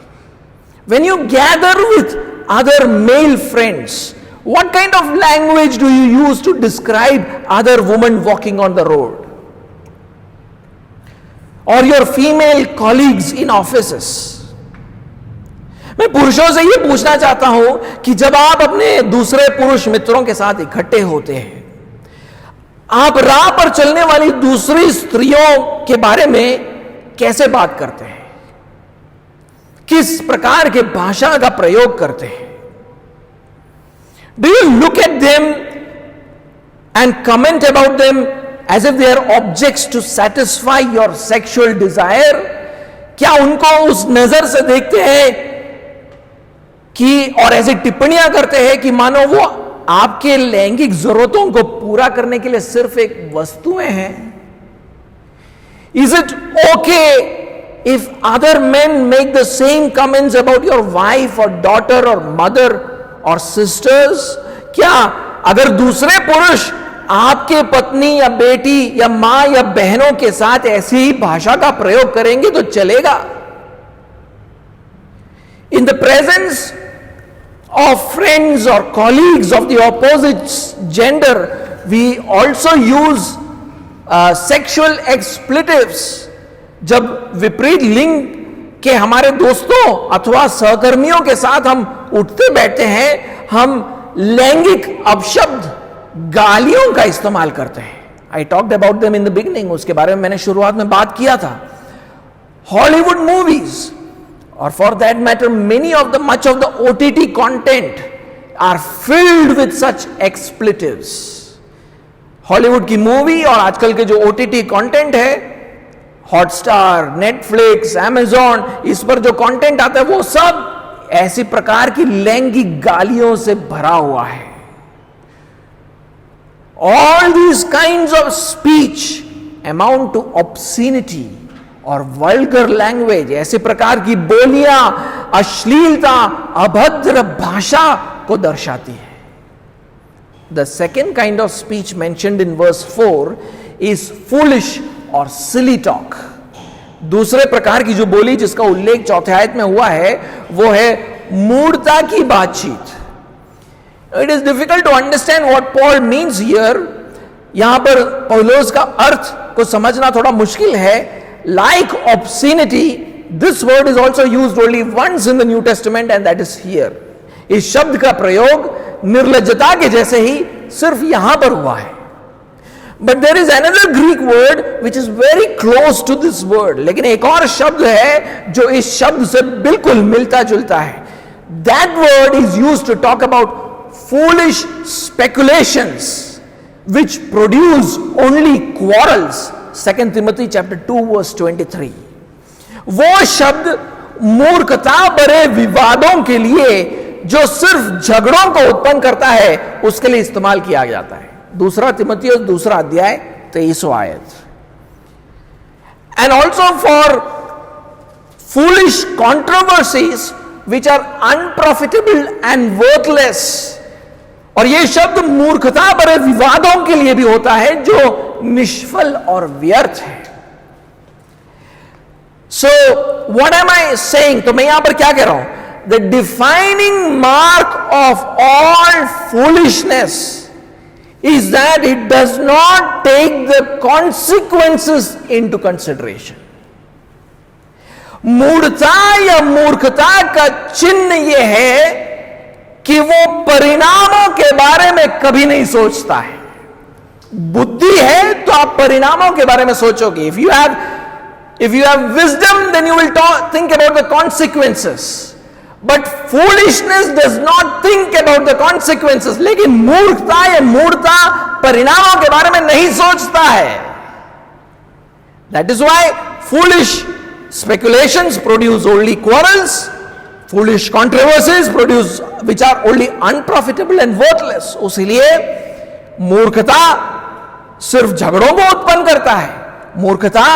When you gather with other male friends, what kind of language do you use to describe other women walking on the road? Or your female colleagues in offices? मैं पुरुषों से ये पूछना चाहता हूं कि जब आप अपने दूसरे पुरुष मित्रों के साथ इकट्ठे होते हैं, आप राह पर चलने वाली दूसरी स्त्रियों के बारे में कैसे बात करते हैं, किस प्रकार के भाषा का प्रयोग करते हैं. Do you look at them and comment about them as if they are objects to satisfy your sexual desire? क्या उनको उस नजर से देखते हैं कि और ऐसी टिप्पणियां करते हैं कि मानो वो आपके लैंगिक जरूरतों को पूरा करने के लिए सिर्फ एक वस्तुएं हैं? Is it okay if other men make the same comments about your wife or daughter or mother or sisters? क्या अगर दूसरे पुरुष आपके पत्नी या बेटी या मां या बहनों के साथ ऐसी ही भाषा का प्रयोग करेंगे तो चलेगा? In the presence of friends or colleagues of the opposite gender, we also use sexual expletives. जब विपरीत लिंग के हमारे दोस्तों अथवा सहकर्मियों के साथ हम उठते बैठते हैं, हम लैंगिक अपशब्द गालियों का इस्तेमाल करते हैं. I talked about them in the beginning. उसके बारे में मैंने शुरुआत में बात किया था. Hollywood movies or for that matter much of the OTT content are filled with such expletives. Hollywood की मूवी और आजकल के जो OTT कंटेंट है, हॉटस्टार, नेटफ्लिक्स, अमेजॉन, इस पर जो कंटेंट आता है वो सब ऐसी प्रकार की लैंगिक गालियों से भरा हुआ है. All these kinds of speech amount to obscenity और वल्गर लैंग्वेज. ऐसे प्रकार की बोलियां अश्लीलता, अभद्र भाषा को दर्शाती है. The second kind of speech mentioned in verse 4 is foolish or silly talk. दूसरे प्रकार की जो बोली जिसका उल्लेख चौथे आयत में हुआ है वो है मूढ़ता की बातचीत. It is difficult to understand what Paul means here. यहां पर पौलुस का अर्थ को समझना थोड़ा मुश्किल है. Like obscenity, this word is also used only once in the New Testament and that is here. इस शब्द का प्रयोग निर्लज्जता के जैसे ही सिर्फ यहां पर हुआ है. But there is another Greek word which is very close to this word. लेकिन एक और शब्द है जो इस शब्द से बिल्कुल मिलता जुलता है. That word is used to talk about foolish speculations which produce only quarrels. 2 Timothy chapter 2 verse 23. वो शब्द मूर्खता भरे विवादों के लिए जो सिर्फ झगड़ों को उत्पन्न करता है उसके लिए इस्तेमाल किया जाता है. 2 तिमोथियुस 2 अध्याय 23 आयत. And also for foolish controversies which are unprofitable and worthless. और यह शब्द मूर्खता भरे विवादों के लिए भी होता है जो निष्फल और व्यर्थ है. So what am I saying? तो मैं यहां पर क्या कह रहा हूं? The defining mark of all foolishness is that it does not take the consequences into consideration. मूढ़ता या मूर्खता का चिन्ह यह है कि वो परिणामों के बारे में कभी नहीं सोचता है. बुद्धि है तो आप परिणामों के बारे में सोचोगे. If you have wisdom, then you will think about the consequences. But foolishness does not think about the consequences. लेकिन मूर्खता या मूढ़ता परिणामों के बारे में नहीं सोचता है. That is why foolish speculations produce only quarrels. Foolish controversies produce which are only unprofitable and worthless. उसीलिए मूर्खता सिर्फ झगड़ों को उत्पन्न करता है. मूर्खता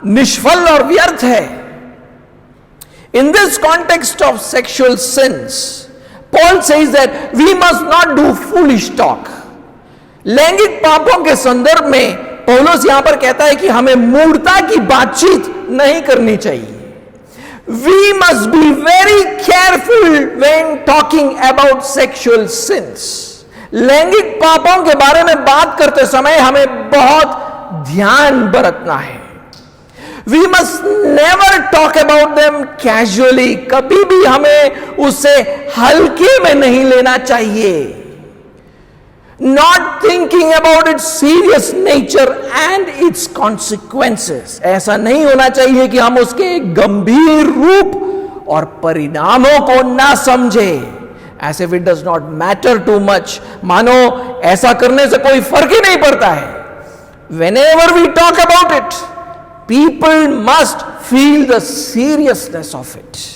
निष्फल और व्यर्थ है. In this context of sexual sins, Paul says that we must not do foolish talk. लैंगिक पापों के संदर्भ में पौलुस यहां पर कहता है कि हमें मूढ़ता की बातचीत नहीं करनी चाहिए. We must be very careful when talking about sexual sins. लैंगिक पापों के बारे में बात करते समय हमें बहुत ध्यान बरतना है. We must never talk about them casually. कभी भी हमें उसे हल्के में नहीं लेना चाहिए. Not thinking about its serious nature and its consequences. ऐसा नहीं होना चाहिए कि हम उसके गंभीर रूप और परिणामों को ना समझे. As if it does not matter too much. मानो ऐसा करने से कोई फर्क ही नहीं पड़ता है. Whenever we talk about it, people must feel the seriousness of it.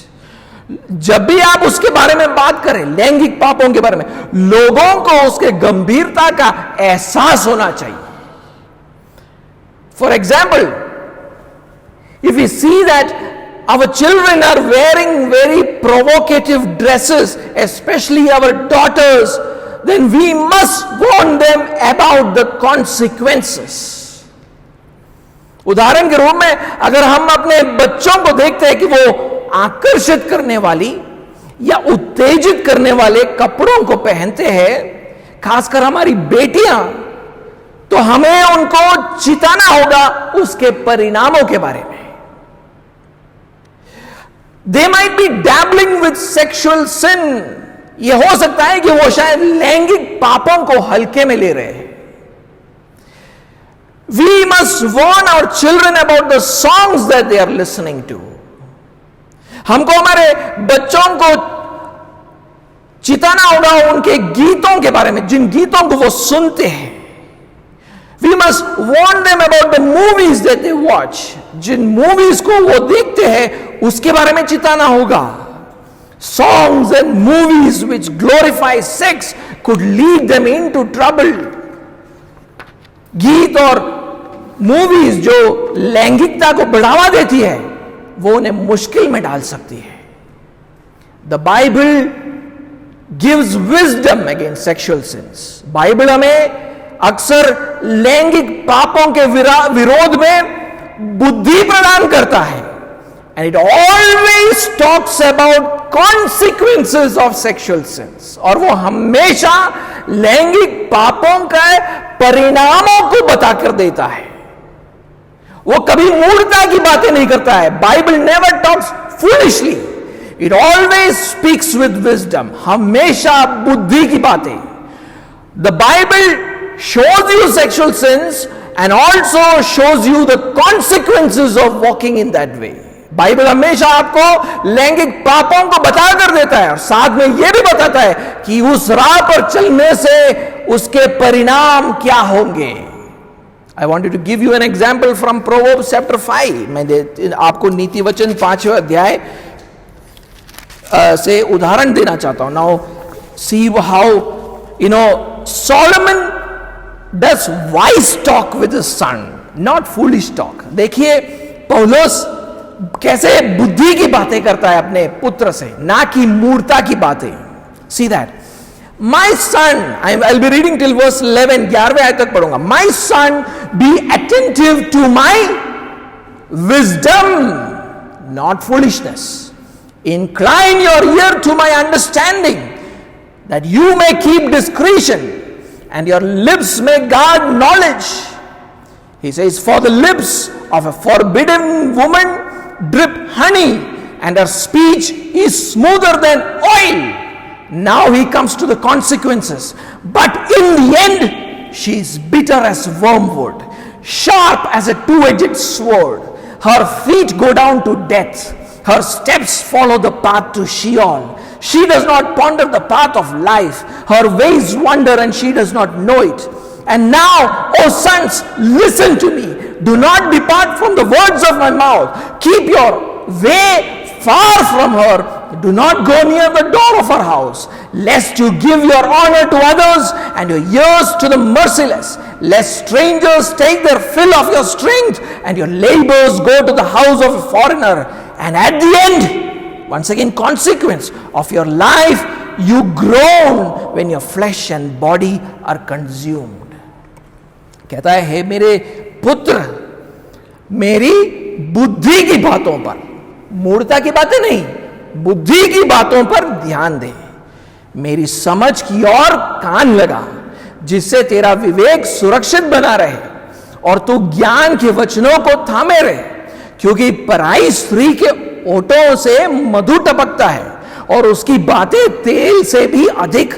जब भी आप उसके बारे में बात करें, लैंगिक पापों के बारे में, लोगों को उसके गंभीरता का एहसास होना चाहिए. For example, if we see that our children are wearing very provocative dresses, especially our daughters, then we must warn them about the consequences. उदाहरण के रूप में अगर हम अपने बच्चों को देखते हैं कि वो आकर्षित करने वाली या उत्तेजित करने वाले कपड़ों को पहनते हैं, खासकर हमारी बेटियां, तो हमें उनको चिताना होगा उसके परिणामों के बारे में. They might be dabbling with sexual sin. यह हो सकता है कि वो शायद लैंगिक पापों को हल्के में ले रहे हैं. We must warn our children about the songs that they are listening to. हमको हमारे बच्चों को चिताना होगा उनके गीतों के बारे में, जिन गीतों को वो सुनते हैं। We must warn them about the movies that they watch. जिन मूवीज को वो देखते हैं उसके बारे में चिताना होगा। Songs and movies which glorify sex could lead them into trouble. गीत और मूवीज जो लैंगिकता को बढ़ावा देती है वो उन्हें मुश्किल में डाल सकती है। The Bible gives wisdom against sexual sins. Bible हमें अक्सर लैंगिक पापों के विरोध में बुद्धि प्रदान करता है। And it always talks about consequences of sexual sins. और वो हमेशा लैंगिक पापों के परिणामों को बताकर देता है। वो कभी मूर्खता की बातें नहीं करता है। Bible never talks foolishly, it always speaks with wisdom, हमेशा बुद्धि की बातें। The Bible shows you sexual sins and also shows you the consequences of walking in that way. Bible हमेशा आपको लैंगिक पापों को बता कर देता है और साथ में यह भी बताता है कि उस राह पर चलने से उसके परिणाम क्या होंगे। I wanted to give you an example from Proverbs chapter 5. मैं आपको नीति वचन 5वें अध्याय से उदाहरण देना चाहता हूं। Now see how Solomon does wise talk with his son, not foolish talk. देखिए पौलुस कैसे बुद्धि की बातें करता है अपने पुत्र से, ना कि मूर्खता की बातें। See that. My son, I'll be reading till verse 11, 11वें आयत तक पढ़ूंगा। My son, be attentive to my wisdom, not foolishness. Incline your ear to my understanding, that you may keep discretion, and your lips may guard knowledge. He says, for the lips of a forbidden woman drip honey, and her speech is smoother than oil. Now he comes to the consequences. But in the end, she is bitter as wormwood, sharp as a two-edged sword. Her feet go down to death. Her steps follow the path to Sheol. She does not ponder the path of life. Her ways wander and she does not know it. And now, O sons, listen to me. Do not depart from the words of my mouth. Keep your way far from her. Do not go near the door of her house, lest you give your honor to others and your ears to the merciless, lest strangers take their fill of your strength and your labors go to the house of a foreigner. And at the end, once again, consequence of your life, you groan when your flesh and body are consumed. कहता है, हे मेरे पुत्र, मेरी बुद्धि की बातों पर, मूर्खता की बातें नहीं, बुद्धि की बातों पर ध्यान दे। मेरी समझ की ओर कान लगा, जिससे तेरा विवेक सुरक्षित बना रहे और तू ज्ञान के वचनों को थामे रहे। क्योंकि पराई स्त्री के ओठों से मधु टपकता है और उसकी बातें तेल से भी अधिक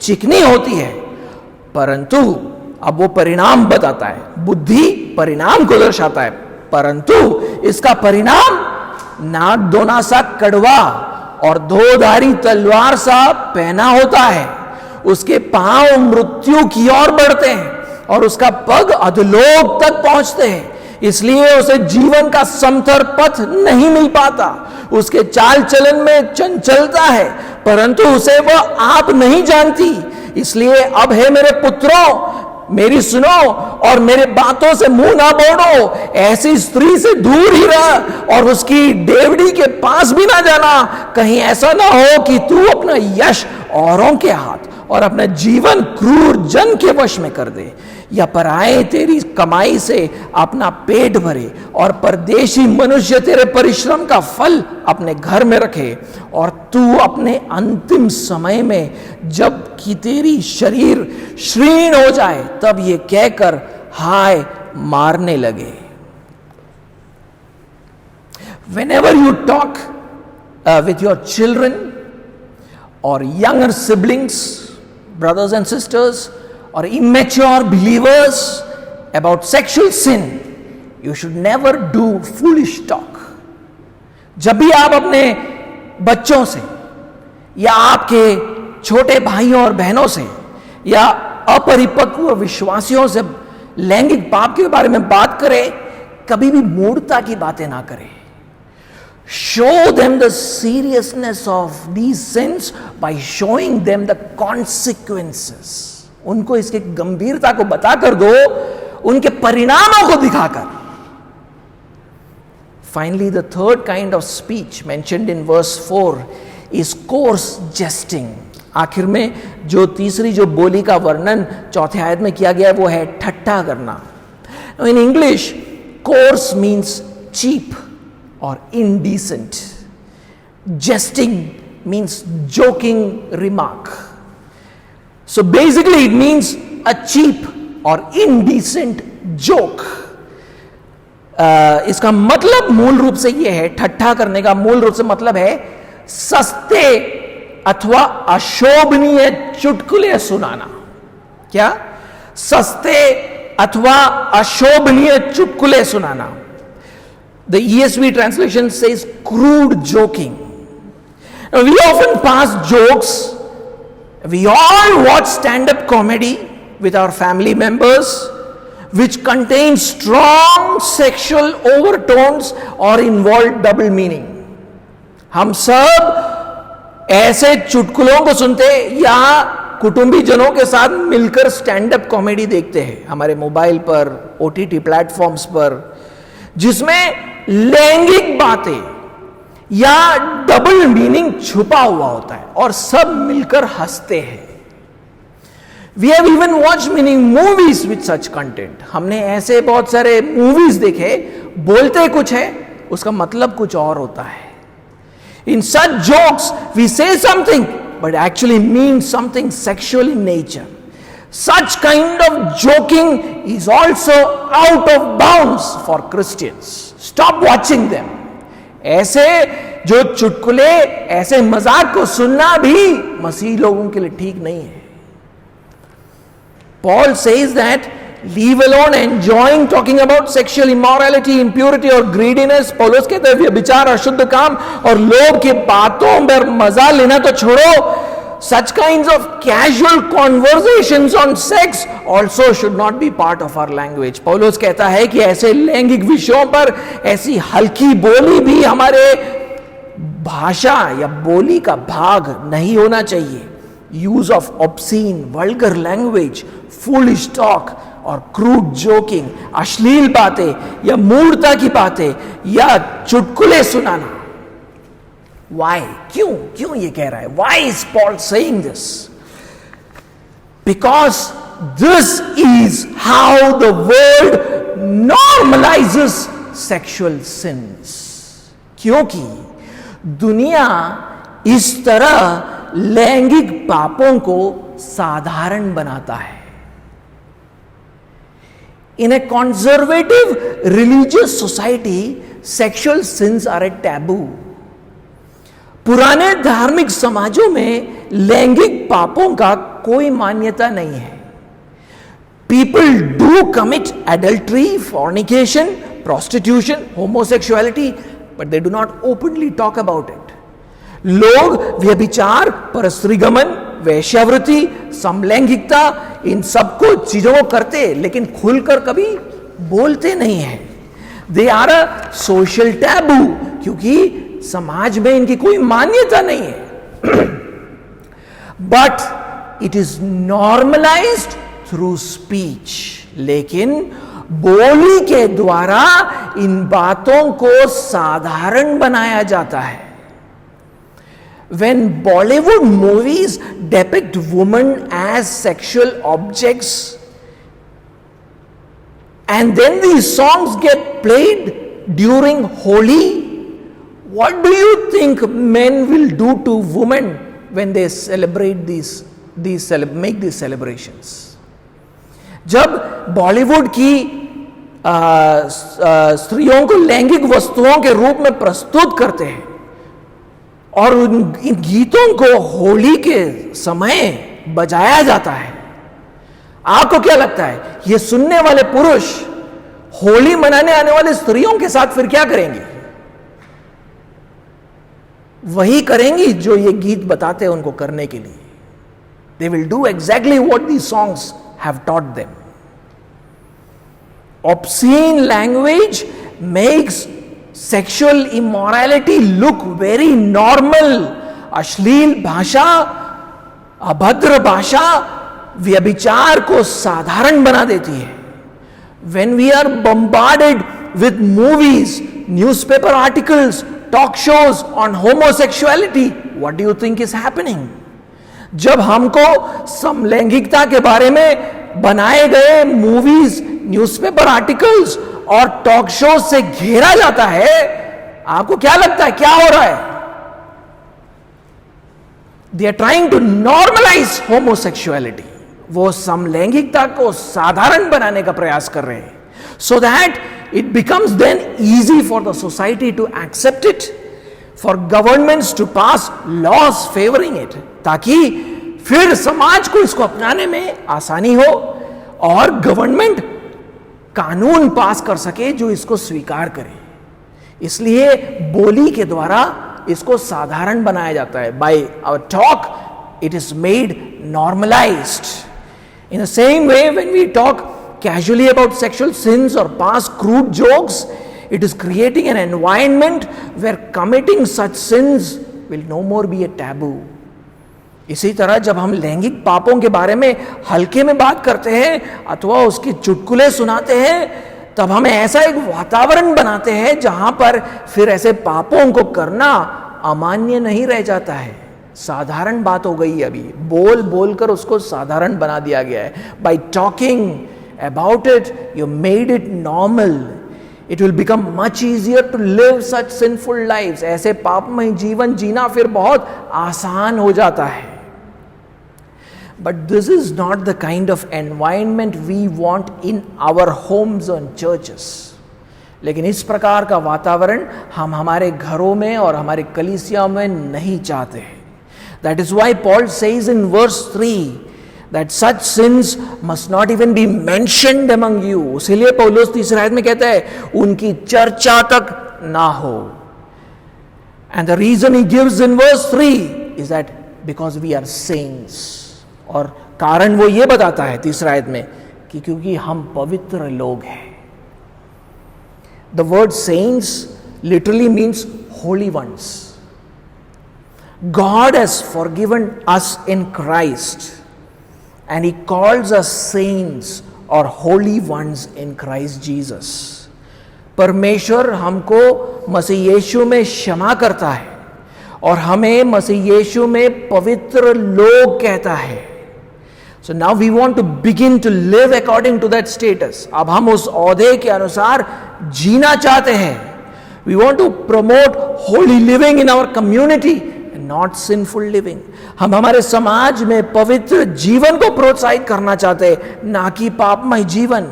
चिकनी होती है। परंतु अब वो परिणाम बताता है, बुद्धि परिणाम को दर्शाता है, परंतु इसका परिणाम नाक दोना सा कड़वा और धोधारी तलवार सा पहना होता है। उसके पांव मृत्यु की ओर बढ़ते हैं और उसका पग अधोलोक तक पहुंचते हैं। इसलिए उसे जीवन का समथर पथ नहीं मिल पाता। उसके चाल चलन में चंचलता है, परंतु उसे वह आप नहीं जानती। इसलिए अब हे मेरे पुत्रों, मेरी सुनो और मेरे बातों से मुंह ना मोड़ो। ऐसी स्त्री से दूर ही रह और उसकी डेवड़ी के पास भी ना जाना। कहीं ऐसा ना हो कि तू अपना यश औरों के हाथ और अपना जीवन क्रूर जन के वश में कर दे, या पराए तेरी कमाई से अपना पेट भरे और परदेशी मनुष्य तेरे परिश्रम का फल अपने घर में रखे, और तू अपने अंतिम समय में जब कि तेरी शरीर क्षीण हो जाए तब ये कहकर हाय मारने लगे। Whenever you talk with your children or younger siblings, brothers and sisters, or immature believers about sexual sin, you should never do foolish talk. जब भी आप अपने बच्चों से या आपके छोटे भाइयों और बहनों से या अपरिपक्व विश्वासियों से लैंगिक पाप के बारे में बात करें, कभी भी मूढ़ता की बातें ना करें. Show them the seriousness of these sins by showing them the consequences. उनको इसके गंभीरता को बताकर दो, उनके परिणामों को दिखाकर. Finally, the third kind of speech mentioned in verse 4 is coarse jesting. आखिर में जो तीसरी जो बोली का वर्णन चौथे आयत में किया गया है वो है ठट्ठा करना. In English, coarse means cheap or indecent. Jesting means joking remark. So basically it means a cheap or indecent joke. इसका मतलब मूल रूप से यह है, ठट्ठा करने का मूल रूप से मतलब है सस्ते अथवा अशोभनीय चुटकुले सुनाना. क्या? सस्ते अथवा अशोभनीय चुटकुले सुनाना. The ESV translation says crude joking. Now, we often pass jokes. We all watch stand-up comedy with our family members, which contain strong sexual overtones or involve double meaning. हम सब ऐसे चुटकुलों को सुनते या कुटुंबी जनों के साथ मिलकर स्टैंड-अप कॉमेडी देखते हैं हमारे मोबाइल पर, OTT प्लेटफॉर्म्स पर, जिसमें लैंगिक बातें या डबल मीनिंग छुपा हुआ होता है और सब मिलकर हंसते हैं. We have even watched many movies with such content. हमने ऐसे बहुत सारे मूवीज देखे, बोलते कुछ है, उसका मतलब कुछ और होता है. In such jokes, we say something, but actually mean something sexual in nature. Such kind of joking is also out of bounds for Christians. Stop watching them. ऐसे जो चुटकुले, ऐसे मजाक को सुनना भी मसीह लोगों के लिए ठीक नहीं है. Paul says that leave alone enjoying talking about sexual immorality, impurity और greediness. पौलुस कहते हैं व्यभिचार, अशुद्ध काम और लोभ की बातों पर मजा लेना तो छोड़ो. Such kinds of casual conversations on sex also should not be part of our language. पौलुस कहता है कि ऐसे लैंगिक विषयों पर ऐसी हल्की बोली भी हमारे भाषा या बोली का भाग नहीं होना चाहिए. Use of obscene, vulgar language, foolish talk और क्रूड जोकिंग, अश्लील बातें या मूर्खता की बातें या चुटकुले सुनाना. Why? क्यों ये कह रहा है? Why is Paul saying this? Because this is how the world normalizes sexual sins. क्योंकि दुनिया इस तरह लैंगिक पापों को साधारण बनाता है. In a conservative religious society, sexual sins are a taboo. पुराने धार्मिक समाजों में लैंगिक पापों का कोई मान्यता नहीं है. People do commit adultery, fornication, prostitution, homosexuality, but they do not openly talk about it. लोग व्यभिचार, परस्त्रीगमन, वेश्यावृत्ति, समलैंगिकता, इन सबको चीजों को करते लेकिन खुलकर कभी बोलते नहीं है. They are a social taboo क्योंकि समाज में इनकी कोई मान्यता नहीं है. But it is normalised through speech. लेकिन बोली के द्वारा इन बातों को साधारण बनाया जाता है. When Bollywood movies depict women as sexual objects and then these songs get played during Holi, what do you think men will do to women when they celebrate make these celebrations? जब बॉलीवुड की स्त्रियों को लैंगिक वस्तुओं के रूप में प्रस्तुत करते हैं और इन गीतों को होली के समय बजाया जाता है, आपको क्या लगता है ये सुनने वाले पुरुष होली मनाने आने वाली स्त्रियों के साथ फिर क्या करेंगे? वही करेंगी जो ये गीत बताते हैं उनको करने के लिए. They will do exactly what these songs have taught them. Obscene language makes sexual immorality look very normal. अश्लील भाषा, अभद्र भाषा व्यभिचार को साधारण बना देती है. When we are bombarded with movies, newspaper articles, talk shows on homosexuality, what do you think is happening? जब हमको समलैंगिकता के बारे में बनाए गए मूवीज, न्यूज़पेपर आर्टिकल्स और टॉक शो से घेरा जाता है, आपको क्या लगता है क्या हो रहा है? They are trying to normalise homosexuality. वो समलैंगिकता को साधारण बनाने का प्रयास कर रहे हैं, so that it becomes then easy for the society to accept it, for governments to pass laws favouring it, ताकि फिर समाज को इसको अपनाने में आसानी हो और गवर्नमेंट कानून पास कर सके जो इसको स्वीकार करे. इसलिए बोली के द्वारा इसको साधारण बनाया जाता है. By our talk it is made normalised. In the same way when we talk casually about sexual sins or pass crude jokes, it is creating an environment where committing such sins will no more be a taboo. इसी तरह जब हम लैंगिक पापों के बारे में हल्के में बात करते हैं अथवा उसकी चुटकुले सुनाते हैं, तब हमें ऐसा एक वातावरण बनाते हैं जहां पर फिर ऐसे पापों को करना अमान्य नहीं रह जाता है. साधारण बात हो गई. अभी बोल बोलकर उसको साधारण बना दिया गया है. Bye talking about it, you made it normal. It will become much easier to live such sinful lives. ऐसे पापमय जीवन जीना फिर बहुत आसान हो जाता है. But this is not the kind of environment we want in our homes and churches. लेकिन इस प्रकार का वातावरण हम हमारे घरों में और हमारे कलीसिया में नहीं चाहते. That is why Paul says in verse 3 that such sins must not even be mentioned among you. इसलिए पौलुस तीसरे आयत में कहता है उनकी चर्चा तक ना हो. And the reason he gives in verse 3 is that because we are saints. और कारण वो ये बताता है तीसरे आयत में कि क्योंकि हम पवित्र लोग हैं. The word saints literally means holy ones. God has forgiven us in Christ. And he calls us saints or holy ones in Christ Jesus. परमेश्वर हमको मसीह यीशु में क्षमा करता है और हमें मसीह यीशु में पवित्र लोग कहता है. So now we want to begin to live according to that status. अब हम उस औहदे के अनुसार जीना चाहते हैं. We want to promote holy living in our community and not sinful living. हम हमारे समाज में पवित्र जीवन को प्रोत्साहित करना चाहते हैं, ना कि पापमय जीवन.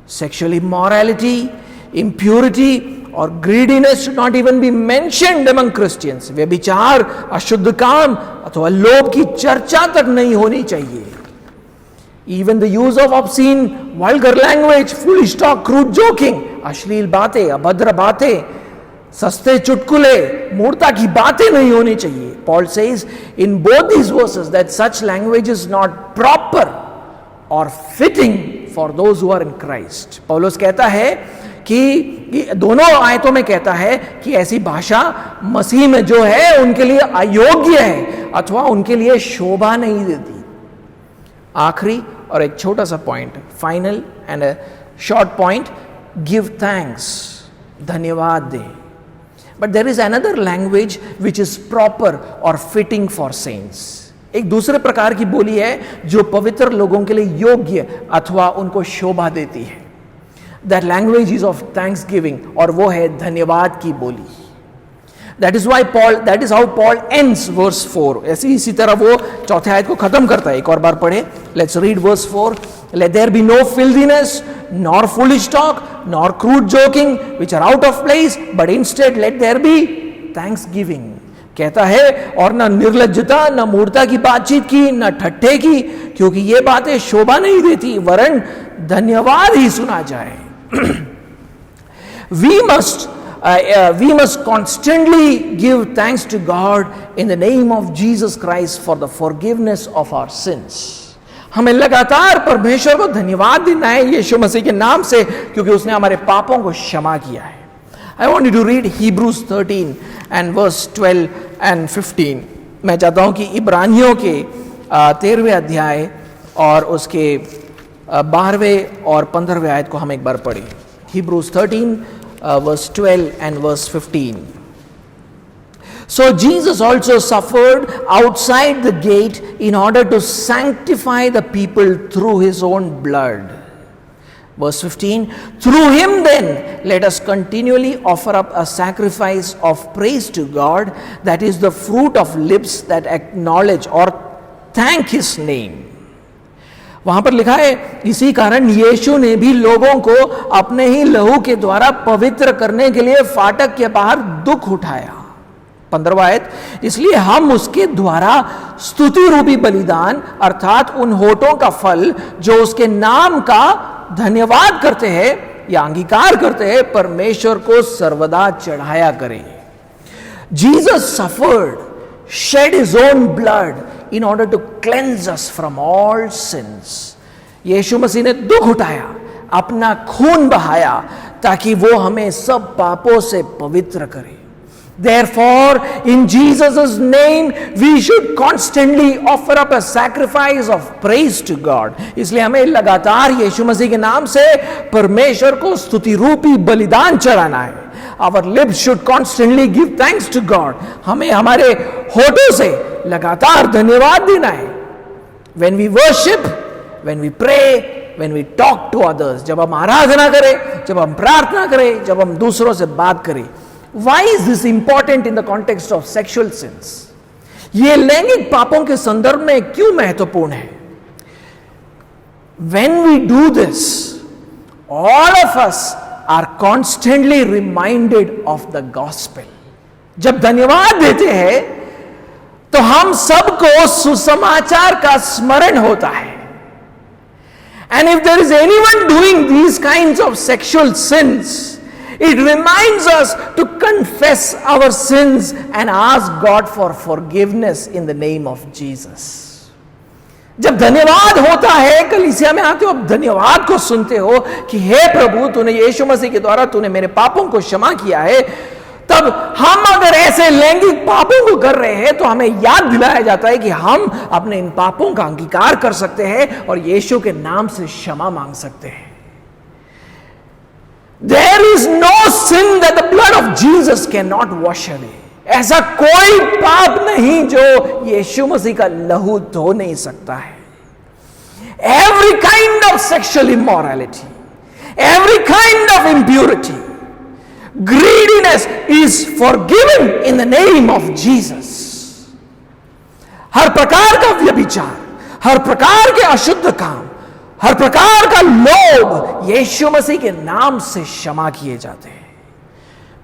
Sexual immorality, impurity और greediness should not even be mentioned among Christians. व्यभिचार, अशुद्ध काम अथवा लोभ की चर्चा तक नहीं होनी चाहिए. Even the use of obscene, vulgar language, foolish talk, crude joking, अश्लील बातें, अभद्र बातें, सस्ते चुटकुले, मूर्ता की बातें नहीं होनी चाहिए. Paul says in both these verses that such language is not proper or fitting for those who are in Christ. पौलुस कहता है कि दोनों आयतों में कहता है कि ऐसी भाषा मसीह में जो है उनके लिए अयोग्य है अथवा उनके लिए शोभा नहीं देती. आखिरी और एक छोटा सा point, final and a short point, give thanks, धन्यवाद दें. But there is another language which is proper or fitting for saints. एक दूसरे प्रकार की बोली है जो पवित्र लोगों के लिए योग्य अथवा उनको शोभा देती है. That language is of thanksgiving और वो है धन्यवाद की बोली. That is how Paul ends verse 4. इसी तरह वो चौथे आयत को खत्म करता है. एक और बार पढ़े. Let's read verse 4. Let there be no filthiness, nor foolish talk, nor crude joking, which are out of place, but instead let there be thanksgiving. कहता है और न निर्लज्जता, न मूर्ता की बातचीत की, न ठट्ठे की, क्योंकि ये बातें शोभा नहीं देती, वरन धन्यवाद ही सुना जाए. We must we must constantly give thanks to God in the name of Jesus Christ for the forgiveness of our sins. हमें लगातार परमेश्वर को धन्यवाद देना है यीशु मसीह के नाम से, क्योंकि उसने हमारे पापों को क्षमा किया है. I want you to read Hebrews 13 and verse 12 and 15. मैं चाहता हूं कि इब्रानियों के 13वें अध्याय और उसके 12वें और 15वें आयत को हम एक बार पढ़ें. Hebrews 13 verse 12 and verse 15. So Jesus also suffered outside the gate in order to sanctify the people through his own blood. Verse 15, through him then let us continually offer up a sacrifice of praise to God, that is the fruit of lips that acknowledge or thank his name. वहां पर लिखा है, इसी कारण यीशु ने भी लोगों को अपने ही लहू के द्वारा पवित्र करने के लिए फाटक के बाहर दुख उठाया. 15वां आयत, इसलिए हम उसके द्वारा स्तुति रूपी बलिदान अर्थात उन होठों का फल जो उसके नाम का धन्यवाद करते हैं या अंगीकार करते हैं, परमेश्वर को सर्वदा चढ़ाया करें. Jesus suffered, shed his own blood in order to cleanse us from all sins. यीशु मसीह ने दुख उठाया, अपना खून बहाया ताकि वो हमें सब पापों से पवित्र करे. Therefore, in Jesus' name, we should constantly offer up a sacrifice of praise to God. इसलिए हमें लगातार यीशु मसीह के नाम से परमेश्वर को स्तुति रूपी बलिदान चढ़ाना है. Our lips should constantly give thanks to God. हमें हमारे होठों से लगातार धन्यवाद देना है. When we worship, when we pray, when we talk to others, जब हम आराधना करें, जब हम प्रार्थना करें, जब हम दूसरों से बात करें. Why is this important in the context of sexual sins? ये लैंगिक पापों के संदर्भ में क्यों महत्वपूर्ण है? When we do this, all of us are constantly reminded of the gospel. जब धन्यवाद देते हैं तो हम सबको सुसमाचार का स्मरण होता है. And if there is anyone doing these kinds of sexual sins, it reminds us to confess our sins and ask God for forgiveness in the name of Jesus. जब धन्यवाद होता है, कलीसिया में आते हो, अब धन्यवाद को सुनते हो कि हे प्रभु, तूने यीशु मसीह के द्वारा तूने मेरे पापों को क्षमा किया है, तब हम अगर ऐसे लैंगिक पापों को कर रहे हैं तो हमें याद दिलाया जाता है कि हम अपने इन पापों का अंगीकार कर सकते हैं और यीशु के नाम से क्षमा मांग सकते हैं. There is no sin that the blood of Jesus cannot wash away. ऐसा कोई पाप नहीं जो यीशु मसीह का लहू धो नहीं सकता है. Every kind of sexual immorality, every kind of impurity, greediness is forgiven in the name of Jesus. हर प्रकार का व्यभिचार, हर प्रकार के अशुद्ध काम, हर प्रकार का लोभ यीशु मसीह के नाम से क्षमा किए जाते हैं.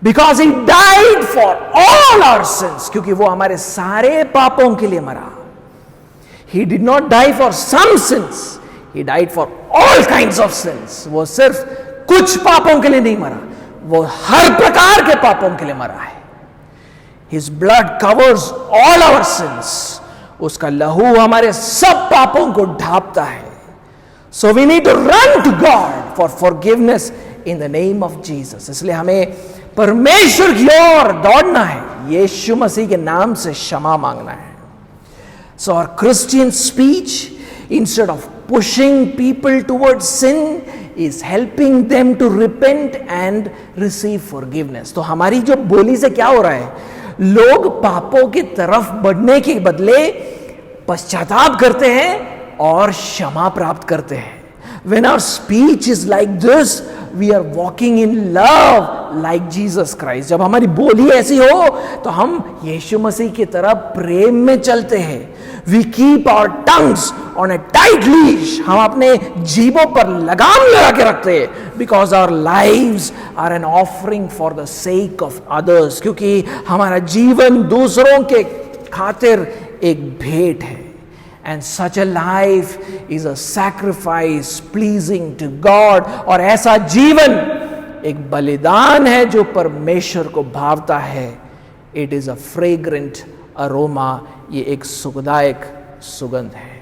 Because he died for all our sins, क्योंकि वो हमारे सारे पापों के लिए मरा. He did not die for some sins, he died for all kinds of sins. वो सिर्फ कुछ पापों के लिए नहीं मरा, वो हर प्रकार के पापों के लिए मरा है. His blood covers all our sins. उसका लहू हमारे सब पापों को ढांपता है. So we need to run to God for forgiveness in the name of Jesus. इसलिए हमें परमेश्वर की ओर दौड़ना है, यीशु मसीह के नाम से क्षमा मांगना है. So our Christian speech, instead of pushing people towards sin, is helping them to repent and receive forgiveness. तो हमारी जो बोली से क्या हो रहा है, लोग पापों की तरफ बढ़ने के बदले पश्चाताप करते हैं और क्षमा प्राप्त करते हैं. When our speech is like this, we are walking in love like Jesus Christ. जब हमारी बोली ऐसी हो तो हम यीशु मसीह की तरह प्रेम में चलते हैं. We keep our tongues on a tight leash. हम अपने जीभों पर लगाम लगा के रखते हैं. Because our lives are an offering for the sake of others. क्योंकि हमारा जीवन दूसरों के खातिर एक भेंट है. And such a life is a sacrifice pleasing to God. और ऐसा जीवन एक बलिदान है जो परमेश्वर को भावता है। It is a fragrant aroma, ये एक सुखदायक सुगंध है।